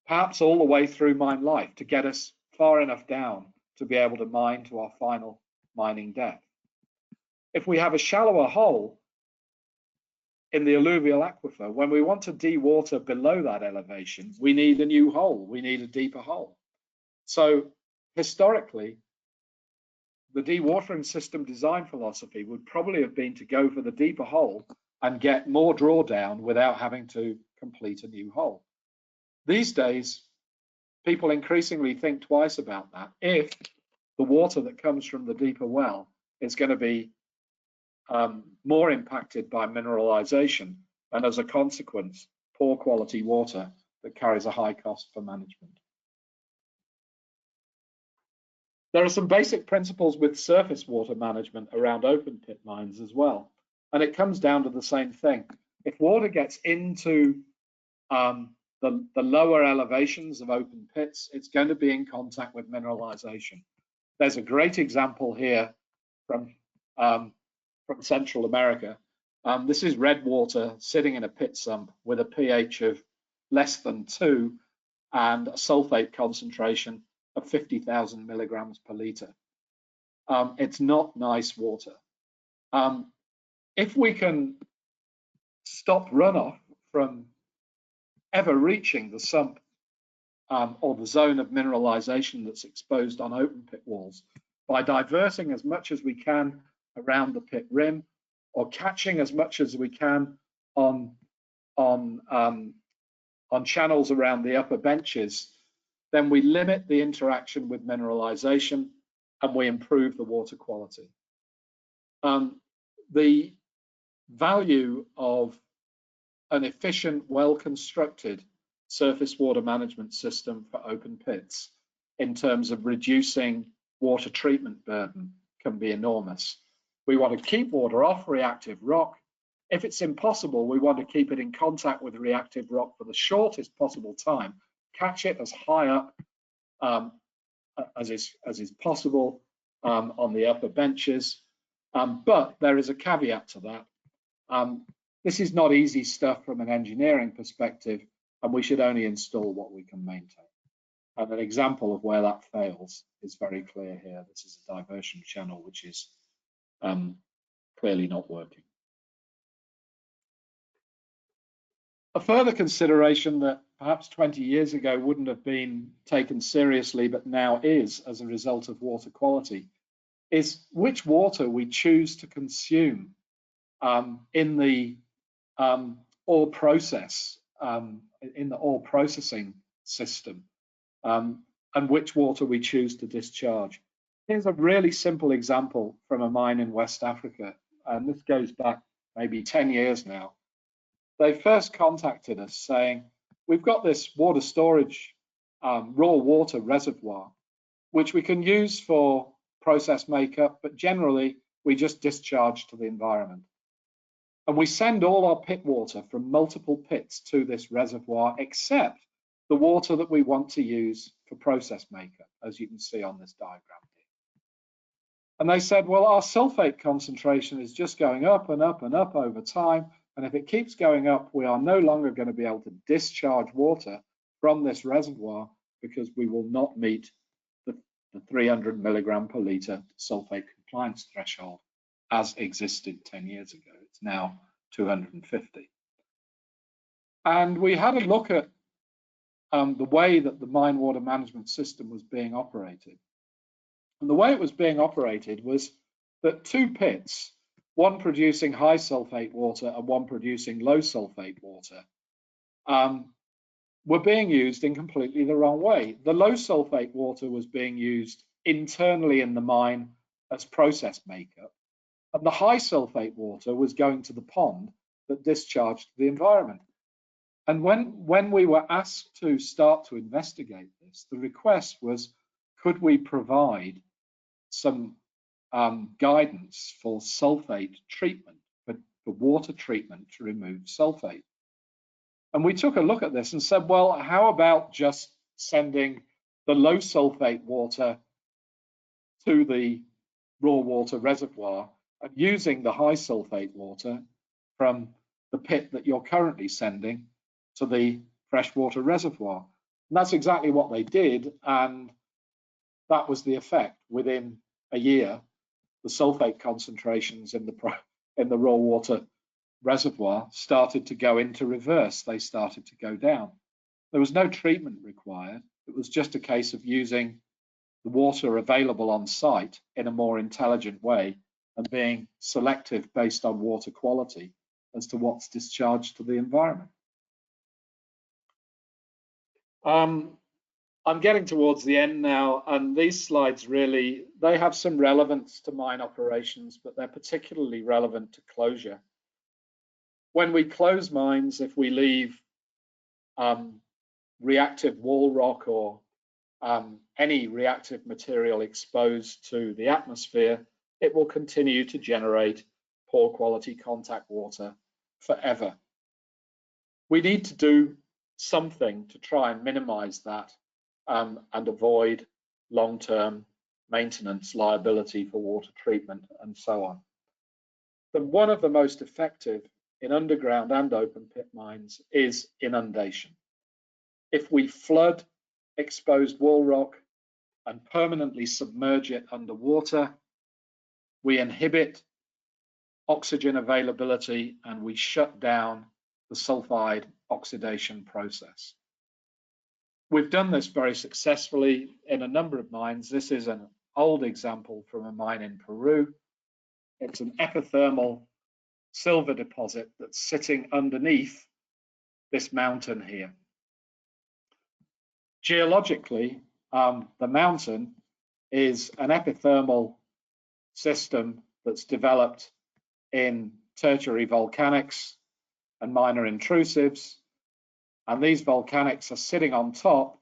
perhaps all the way through mine life, to get us far enough down to be able to mine to our final mining depth. If we have a shallower hole in the alluvial aquifer, when we want to dewater below that elevation, we need a new hole, we need a deeper hole. So historically, the dewatering system design philosophy would probably have been to go for the deeper hole and get more drawdown without having to complete a new hole. These days, people increasingly think twice about that if the water that comes from the deeper well is going to be more impacted by mineralization, and as a consequence, poor quality water that carries a high cost for management. There are some basic principles with surface water management around open pit mines as well, and it comes down to the same thing. If water gets into the lower elevations of open pits, it's going to be in contact with mineralization. There's a great example here from Central America. This is red water sitting in a pit sump with a pH of less than 2 and a sulfate concentration of 50,000 milligrams per litre. It's not nice water. If we can stop runoff from ever reaching the sump or the zone of mineralization that's exposed on open pit walls by diverting as much as we can around the pit rim, or catching as much as we can on channels around the upper benches, then we limit the interaction with mineralization and we improve the water quality. The value of an efficient, well-constructed surface water management system for open pits in terms of reducing water treatment burden can be enormous. We want to keep water off reactive rock. If it's impossible, we want to keep it in contact with reactive rock for the shortest possible time, catch it as high up as is possible on the upper benches. But there is a caveat to that. This is not easy stuff from an engineering perspective, and we should only install what we can maintain. And an example of where that fails is very clear here. This is a diversion channel which is clearly not working. A further consideration that perhaps 20 years ago wouldn't have been taken seriously, but now is as a result of water quality, is which water we choose to consume in the ore process, in the ore processing system, and which water we choose to discharge. Here's a really simple example from a mine in West Africa, and this goes back maybe 10 years now. They first contacted us saying, we've got this water storage, raw water reservoir, which we can use for process makeup, but generally we just discharge to the environment. And we send all our pit water from multiple pits to this reservoir, except the water that we want to use for process makeup, as you can see on this diagram here. And they said, well, our sulfate concentration is just going up and up and up over time. And if it keeps going up, we are no longer going to be able to discharge water from this reservoir because we will not meet the 300 milligram per litre sulfate compliance threshold as existed 10 years ago. It's now 250. And we had a look at the way that the mine water management system was being operated. And the way it was being operated was that two pits, one producing high sulfate water and one producing low sulfate water, were being used in completely the wrong way. The low sulfate water was being used internally in the mine as process makeup, and the high sulfate water was going to the pond that discharged to the environment. And when we were asked to start to investigate this, the request was, could we provide some guidance for sulfate treatment, for water treatment to remove sulfate? And we took a look at this and said, well, how about just sending the low sulfate water to the raw water reservoir and using the high sulfate water from the pit that you're currently sending to the freshwater reservoir? And that's exactly what they did, and that was the effect. Within a year, the sulfate concentrations in the raw water reservoir started to go into reverse. They started to go down. There was no treatment required. It was just a case of using the water available on site in a more intelligent way and being selective based on water quality as to what's discharged to the environment. I'm getting towards the end now, and these slides really, they have some relevance to mine operations, but they're particularly relevant to closure. When we close mines, if we leave reactive wall rock or any reactive material exposed to the atmosphere, it will continue to generate poor quality contact water forever. We need to do something to try and minimize that and avoid long-term maintenance liability for water treatment and so on. One of the most effective in underground and open pit mines is inundation. If we flood exposed wall rock and permanently submerge it underwater, we inhibit oxygen availability and we shut down the sulfide oxidation process. We've done this very successfully in a number of mines. This is an old example from a mine in Peru. It's an epithermal silver deposit that's sitting underneath this mountain here. Geologically, the mountain is an epithermal system that's developed in tertiary volcanics and minor intrusives, and these volcanics are sitting on top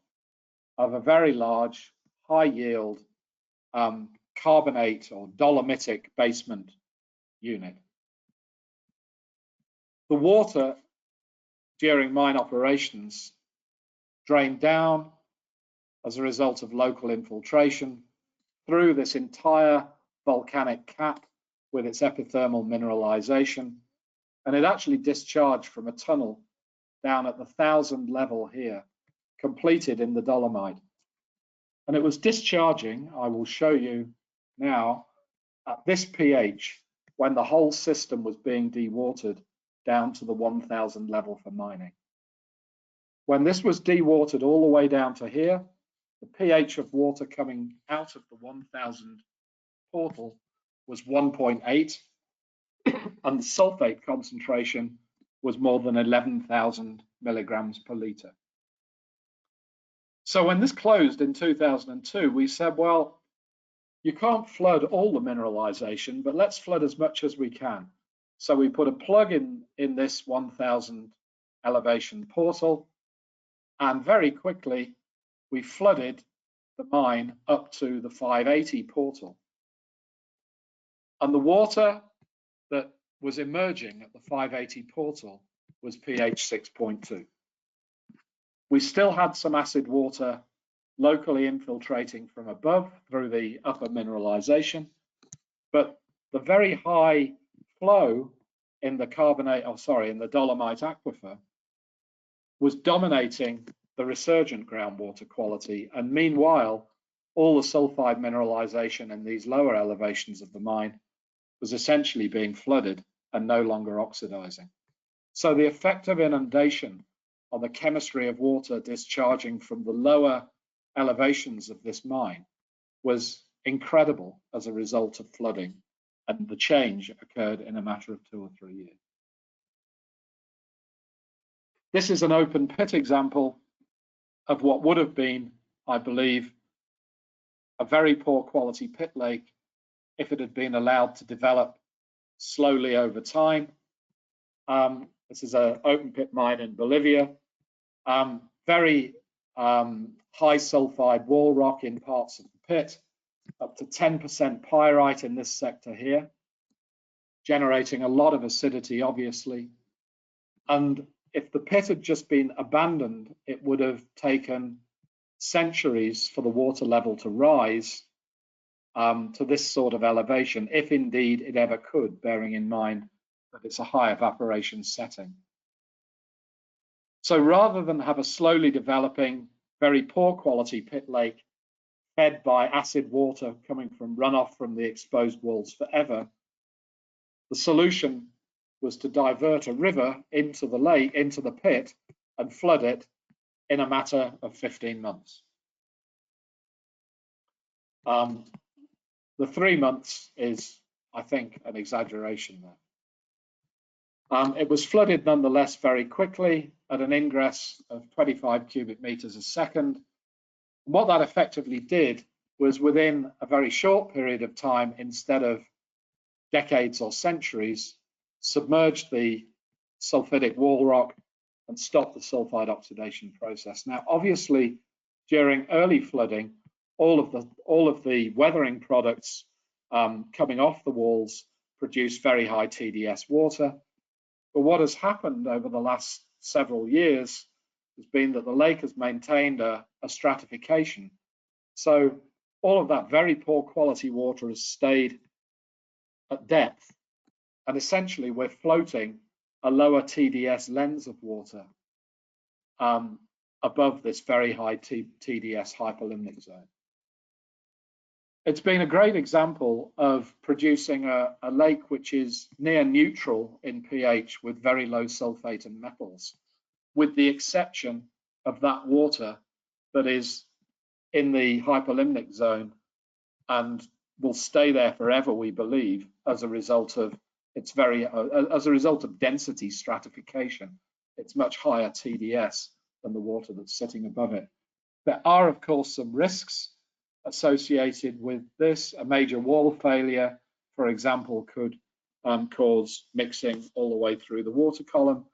of a very large, high-yield carbonate or dolomitic basement unit. The water during mine operations drained down as a result of local infiltration through this entire volcanic cap with its epithermal mineralization, and it actually discharged from a tunnel down at the 1,000 level here, completed in the dolomite. And it was discharging, I will show you now, at this pH when the whole system was being dewatered down to the 1,000 level for mining. When this was dewatered all the way down to here, the pH of water coming out of the 1,000 portal was 1.8, and the sulfate concentration was more than 11,000 milligrams per litre. So when this closed in 2002, we said, well, you can't flood all the mineralization, but let's flood as much as we can. So we put a plug in this 1,000 elevation portal, and very quickly we flooded the mine up to the 580 portal. And the water that was emerging at the 580 portal was pH 6.2. We still had some acid water locally infiltrating from above through the upper mineralization, but the very high flow in the in the dolomite aquifer was dominating the resurgent groundwater quality, and meanwhile all the sulfide mineralization in these lower elevations of the mine was essentially being flooded and no longer oxidizing. So the effect of inundation on the chemistry of water discharging from the lower elevations of this mine was incredible as a result of flooding, and the change occurred in a matter of 2 or 3 years. This is an open pit example of what would have been, I believe, a very poor quality pit lake if it had been allowed to develop slowly over time. This is an open pit mine in Bolivia. Very high sulfide wall rock in parts of the pit, up to 10% pyrite in this sector here, generating a lot of acidity, obviously. And if the pit had just been abandoned, it would have taken centuries for the water level to rise to this sort of elevation, if indeed it ever could, bearing in mind that it's a high evaporation setting. So rather than have a slowly developing, very poor quality pit lake fed by acid water coming from runoff from the exposed walls forever, the solution was to divert a river into the lake, into the pit, and flood it in a matter of 15 months. The 3 months is, I think, an exaggeration there. It was flooded nonetheless very quickly at an ingress of 25 cubic meters a second. And what that effectively did was, within a very short period of time, instead of decades or centuries, submerged the sulfidic wall rock and stopped the sulfide oxidation process. Now, obviously, during early flooding, all of the weathering products coming off the walls produced very high TDS water. But what has happened over the last several years has been that the lake has maintained a stratification. So all of that very poor quality water has stayed at depth, and essentially we're floating a lower TDS lens of water above this very high TDS hyperlimnic zone. It's been a great example of producing a lake which is near neutral in pH with very low sulfate and metals, with the exception of that water that is in the hyperlimnic zone and will stay there forever, we believe, as a result of density stratification. It's much higher TDS than the water that's sitting above it. There are, of course, some risks associated with this. A major wall failure, for example, could cause mixing all the way through the water column.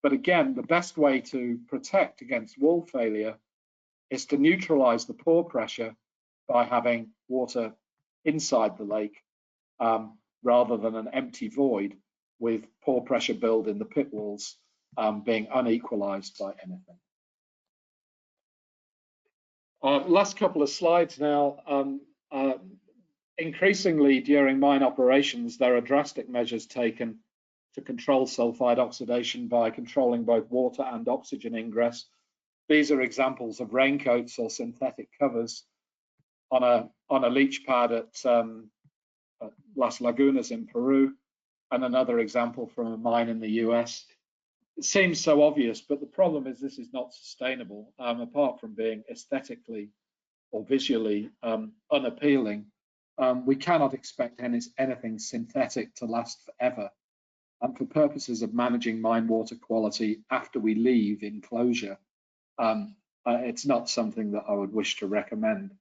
But again, the best way to protect against wall failure is to neutralize the pore pressure by having water inside the lake rather than an empty void with pore pressure build in the pit walls being unequalized by anything. Last couple of slides now. Increasingly during mine operations, there are drastic measures taken to control sulfide oxidation by controlling both water and oxygen ingress. These are examples of raincoats or synthetic covers on a leach pad at Las Lagunas in Peru, and another example from a mine in the US. It seems so obvious, but the problem is this is not sustainable. Apart from being aesthetically or visually unappealing, we cannot expect anything synthetic to last forever. And for purposes of managing mine water quality after we leave enclosure, it's not something that I would wish to recommend.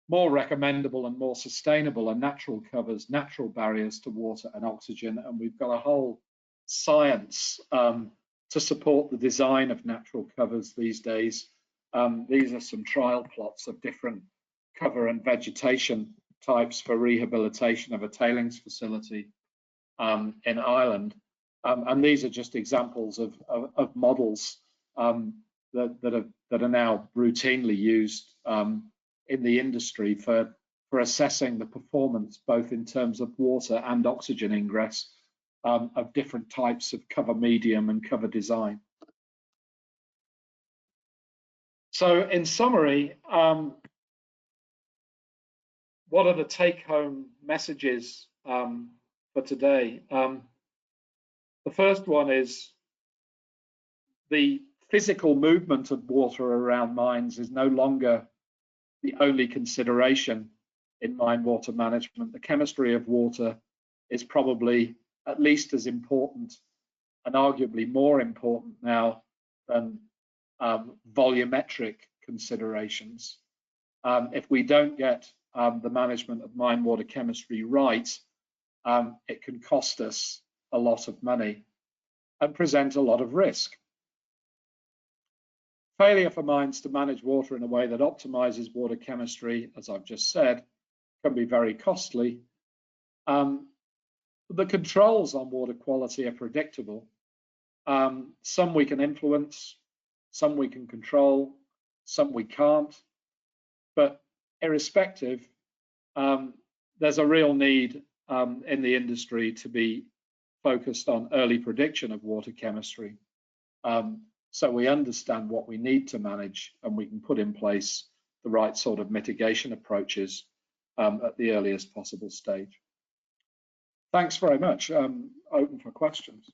More recommendable and more sustainable are natural covers, natural barriers to water and oxygen, and we've got a whole science to support the design of natural covers these days. These are some trial plots of different cover and vegetation types for rehabilitation of a tailings facility in Ireland. And these are just examples of models that are now routinely used in the industry for assessing the performance, both in terms of water and oxygen ingress of different types of cover medium and cover design. So in summary, what are the take-home messages for today? The first one is the physical movement of water around mines is no longer the only consideration in mine water management. The chemistry of water is probably at least as important and arguably more important now than volumetric considerations. If we don't get the management of mine water chemistry right, it can cost us a lot of money and present a lot of risk. Failure for mines to manage water in a way that optimizes water chemistry, as I've just said, can be very costly. The controls on water quality are predictable. Some we can influence, some we can control, some we can't. But irrespective, there's a real need in the industry to be focused on early prediction of water chemistry. So we understand what we need to manage and we can put in place the right sort of mitigation approaches at the earliest possible stage. Thanks very much. Open for questions.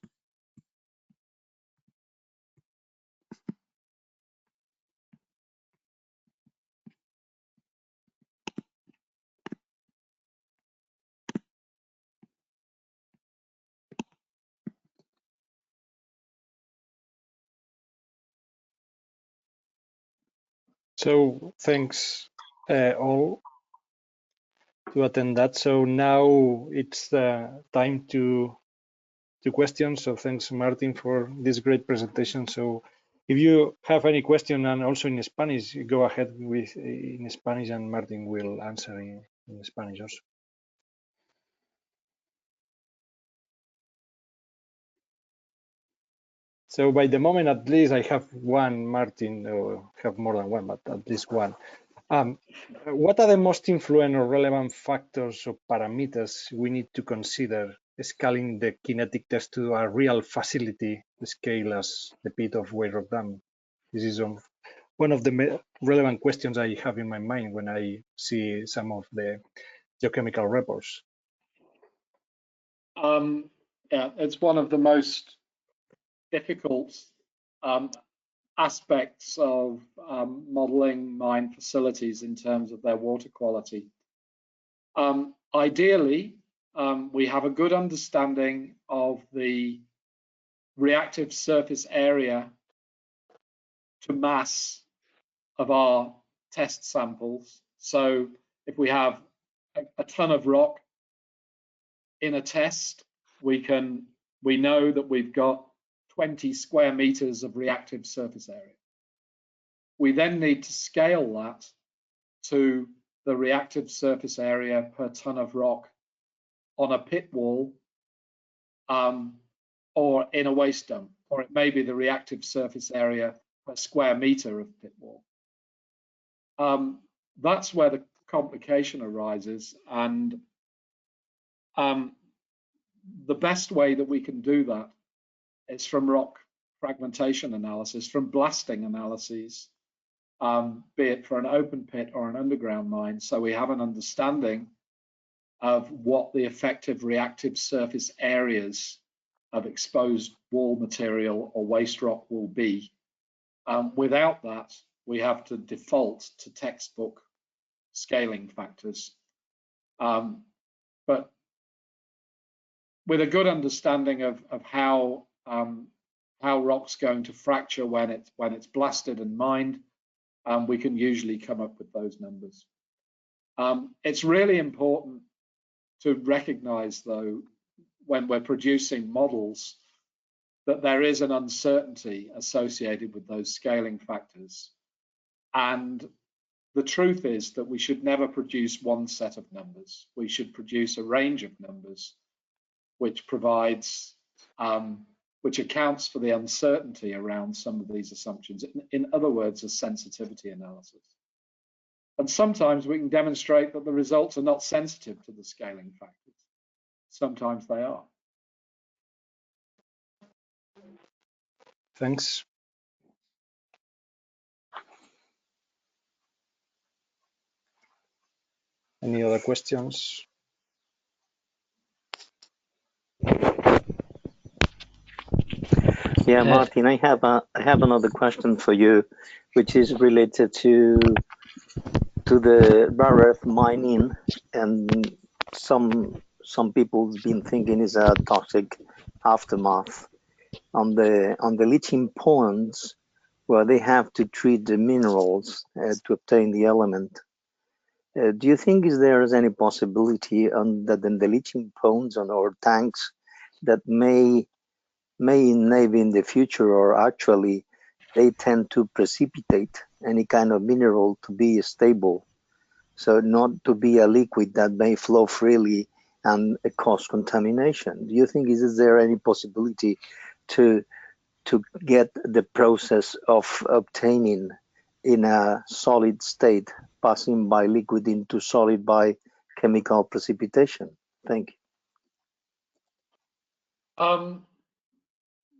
So thanks all to attend that. So now it's time to questions. So thanks, Martin, for this great presentation. So if you have any question, and also in Spanish, go ahead with in Spanish, and Martin will answer in Spanish also. So by the moment, at least I have one, Martin, or have more than one, but at least one. What are the most influential or relevant factors or parameters we need to consider scaling the kinetic test to a real facility scale as the pit of White Rock Dam? This is one of the relevant questions I have in my mind when I see some of the geochemical reports. Yeah, it's one of the most difficult aspects of modeling mine facilities in terms of their water quality. Ideally, we have a good understanding of the reactive surface area to mass of our test samples. So if we have a ton of rock in a test, we know that we've got 20 square meters of reactive surface area. We then need to scale that to the reactive surface area per ton of rock on a pit wall or in a waste dump, or it may be the reactive surface area per square meter of pit wall. That's where the complication arises, and the best way that we can do that is from rock fragmentation analysis, from blasting analyses, be it for an open pit or an underground mine, so we have an understanding of what the effective reactive surface areas of exposed wall material or waste rock will be. Without that, we have to default to textbook scaling factors. But with a good understanding of how rock's going to fracture when it's blasted and mined, we can usually come up with those numbers. It's really important to recognize, though, when we're producing models, that there is an uncertainty associated with those scaling factors. And the truth is that we should never produce one set of numbers. We should produce a range of numbers which provides, which accounts for the uncertainty around some of these assumptions. In other words, a sensitivity analysis. And sometimes we can demonstrate that the results are not sensitive to the scaling factors. Sometimes they are. Thanks. Any other questions? Yeah, Martin, I have another question for you, which is related to the rare earth mining, and some people's been thinking is a toxic aftermath on the leaching ponds where they have to treat the minerals to obtain the element. Do you think there is any possibility that in the leaching ponds or tanks that may in the future, or actually they tend to precipitate any kind of mineral to be stable, so not to be a liquid that may flow freely and cause contamination? Do you think is there any possibility to get the process of obtaining in a solid state, passing by liquid into solid by chemical precipitation? Thank you.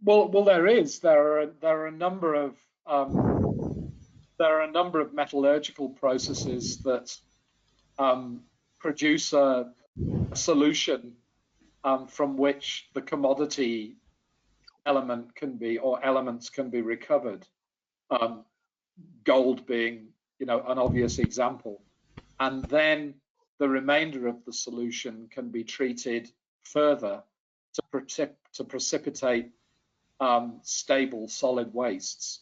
Well, there are a number of metallurgical processes that produce a solution from which the commodity element can be, or elements can be, recovered. Gold being, an obvious example, and then the remainder of the solution can be treated further to precipitate stable solid wastes.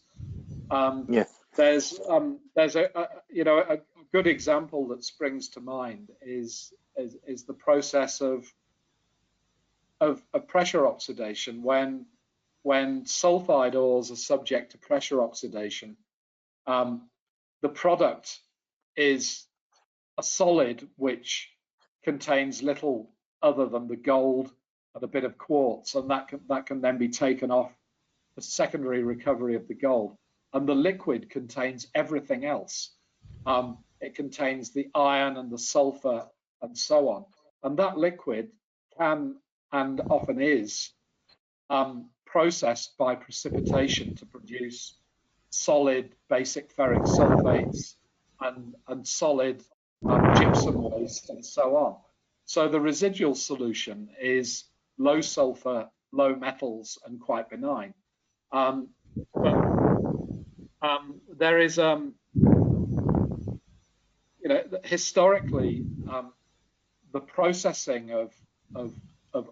There's a good example that springs to mind is the process of pressure oxidation. When sulfide ores are subject to pressure oxidation, the product is a solid which contains little other than the gold and a bit of quartz, and that can then be taken off for secondary recovery of the gold. And the liquid contains everything else. It contains the iron and the sulfur and so on. And that liquid can, and often is, processed by precipitation to produce solid basic ferric sulfates and solid gypsum waste and so on. So the residual solution is low sulfur, low metals, and quite benign. But there is, historically, the processing of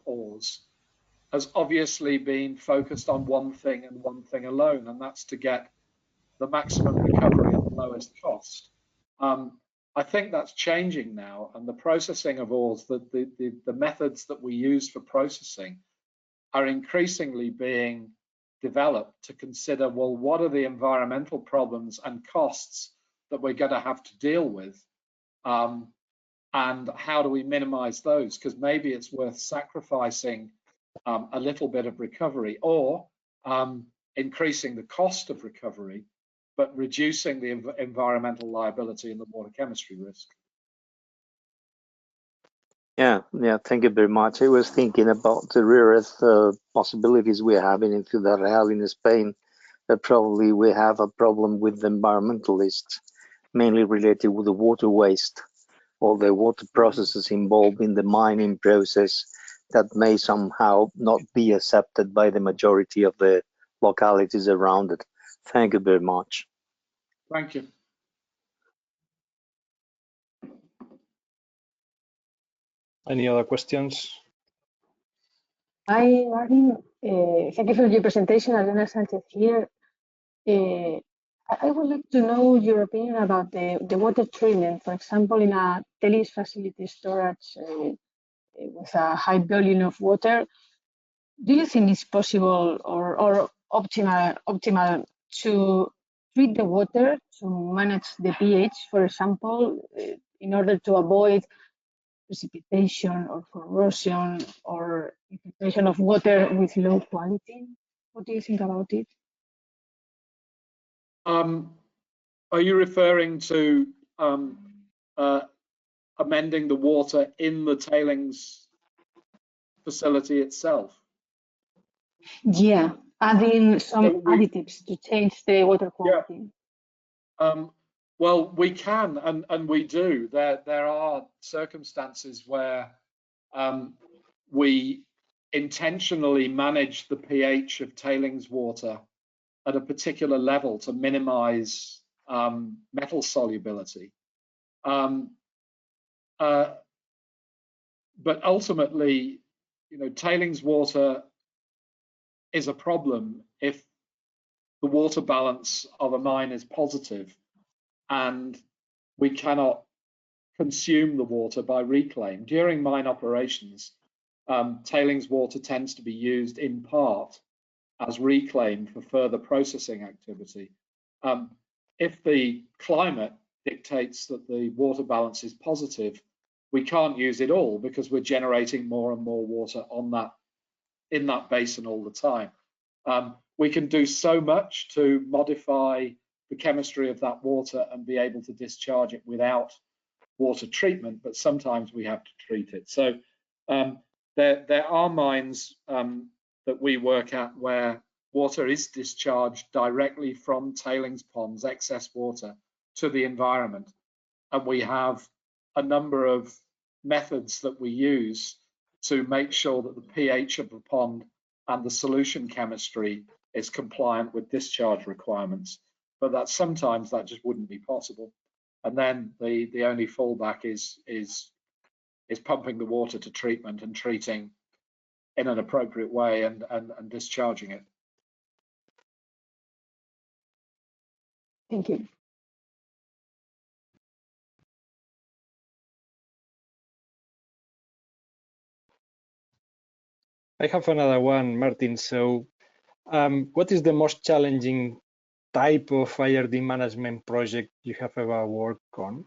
ores has obviously been focused on one thing and one thing alone, and that's to get the maximum recovery at the lowest cost. I think that's changing now, and the processing of ores, the methods that we use for processing are increasingly being developed to consider, well, what are the environmental problems and costs that we're going to have to deal with, and how do we minimize those? Because maybe it's worth sacrificing a little bit of recovery, or increasing the cost of recovery, but reducing the environmental liability and the water chemistry risk. Yeah, thank you very much. I was thinking about the rare earth possibilities we have in Ciudad Real in Spain, that probably we have a problem with the environmentalists, mainly related with the water waste, all the water processes involved in the mining process that may somehow not be accepted by the majority of the localities around it. Thank you very much. Thank you. Any other questions? Hi, Martin. Thank you for your presentation. Elena Sanchez here. I would like to know your opinion about the water treatment, for example, in a tailings facility storage with a high volume of water. Do you think it's possible or optimal to treat the water to manage the pH, for example, in order to avoid precipitation or corrosion or infiltration of water with low quality? What do you think about it? Are you referring to amending the water in the tailings facility itself? Yeah, adding some additives to change the water quality. Yeah. Well, we can, and we do. There are circumstances where we intentionally manage the pH of tailings water at a particular level to minimize metal solubility. But ultimately, tailings water is a problem if the water balance of a mine is positive and we cannot consume the water by reclaim. During mine operations, tailings water tends to be used in part as reclaim for further processing activity. If the climate dictates that the water balance is positive, we can't use it all because we're generating more and more water in that basin all the time. We can do so much to modify the chemistry of that water and be able to discharge it without water treatment, but sometimes we have to treat it. So there are mines that we work at where water is discharged directly from tailings ponds, excess water, to the environment. And we have a number of methods that we use to make sure that the pH of the pond and the solution chemistry is compliant with discharge requirements. But sometimes that just wouldn't be possible. And then the only fallback is pumping the water to treatment and treating in an appropriate way and discharging it. Thank you. I have another one, Martin. So what is the most challenging type of IRD management project you have ever worked on?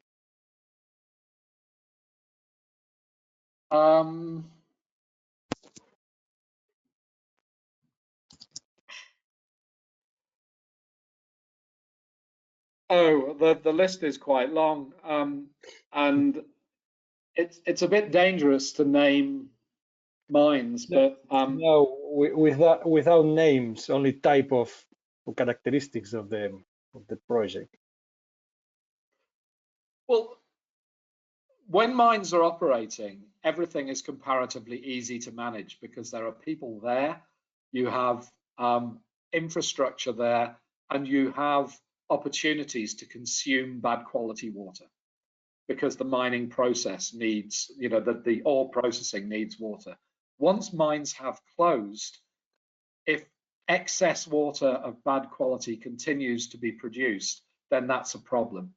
The list is quite long, and it's a bit dangerous to name mines, but no, without names, only type of characteristics of the project. Well, when mines are operating, everything is comparatively easy to manage because there are people there, you have infrastructure there, and you have opportunities to consume bad quality water, because the mining process needs, the ore processing needs water. Once mines have closed, if excess water of bad quality continues to be produced, then that's a problem.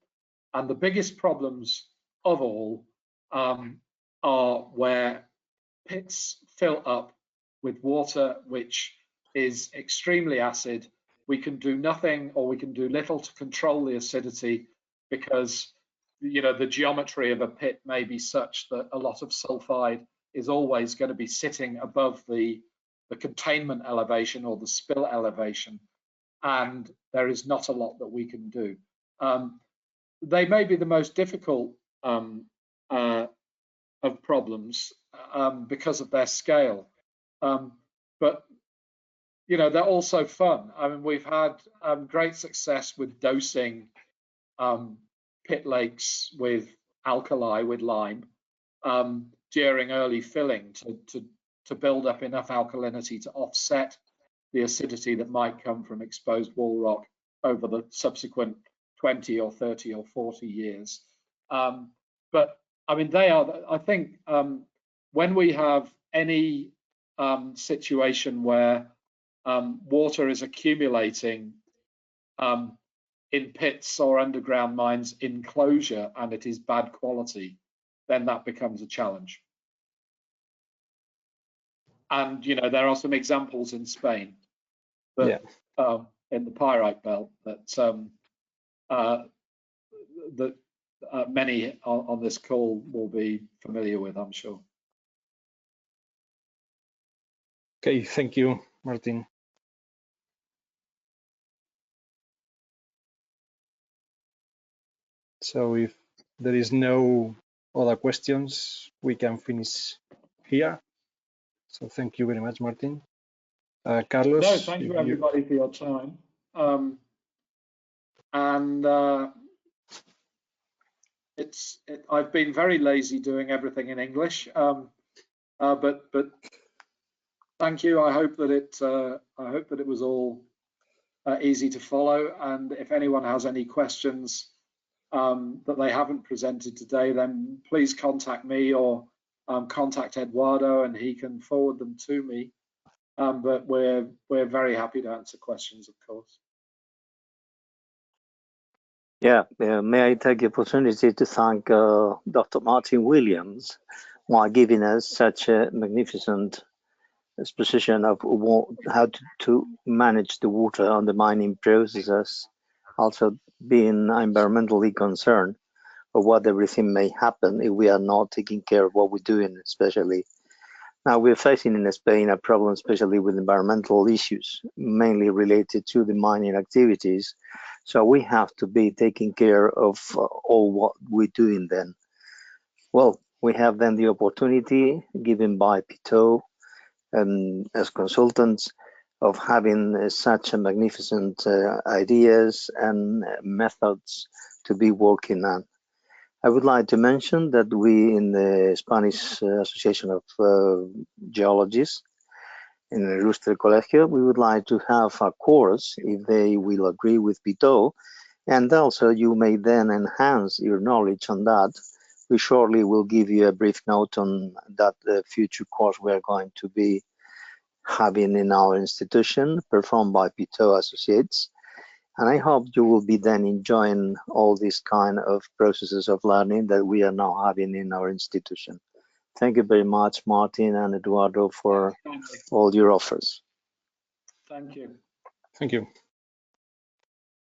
And the biggest problems of all are where pits fill up with water which is extremely acid. We can do nothing, or we can do little to control the acidity, because the geometry of a pit may be such that a lot of sulfide is always going to be sitting above the containment elevation or the spill elevation, and there is not a lot that we can do. They may be the most difficult of problems because of their scale, but they're also fun. I mean, we've had great success with dosing pit lakes with alkali, with lime, during early filling to build up enough alkalinity to offset the acidity that might come from exposed wall rock over the subsequent 20 or 30 or 40 years. But I mean, I think when we have any situation where water is accumulating in pits or underground mines in closure, and it is bad quality, then that becomes a challenge. And there are some examples in Spain, that, in the pyrite belt, that many on this call will be familiar with, I'm sure. Okay, thank you, Martin. So if there is no other questions, we can finish here. So thank you very much, Martin. Carlos? No, thank you everybody for your time. I've been very lazy doing everything in English, but thank you. I hope that it was all easy to follow. And if anyone has any questions that they haven't presented today, then please contact me, or contact Eduardo, and he can forward them to me. But we're very happy to answer questions, of course. Yeah, may I take the opportunity to thank Dr. Martin Williams while giving us such a magnificent exposition of how to manage the water on the mining processes, also being environmentally concerned of what everything may happen if we are not taking care of what we're doing, especially. Now we're facing in Spain a problem, especially with environmental issues, mainly related to the mining activities. So we have to be taking care of all what we're doing then. Well, we have then the opportunity given by Piteau as consultants of having such a magnificent ideas and methods to be working on. I would like to mention that we in the Spanish Association of Geologists in the Ilustre Colegio, we would like to have a course, if they will agree with Piteau, and also you may then enhance your knowledge on that. We shortly will give you a brief note on that future course we're going to be having in our institution, performed by Piteau Associates. And I hope you will be then enjoying all these kind of processes of learning that we are now having in our institution. Thank you very much, Martin and Eduardo, for all your offers. Thank you. Thank you.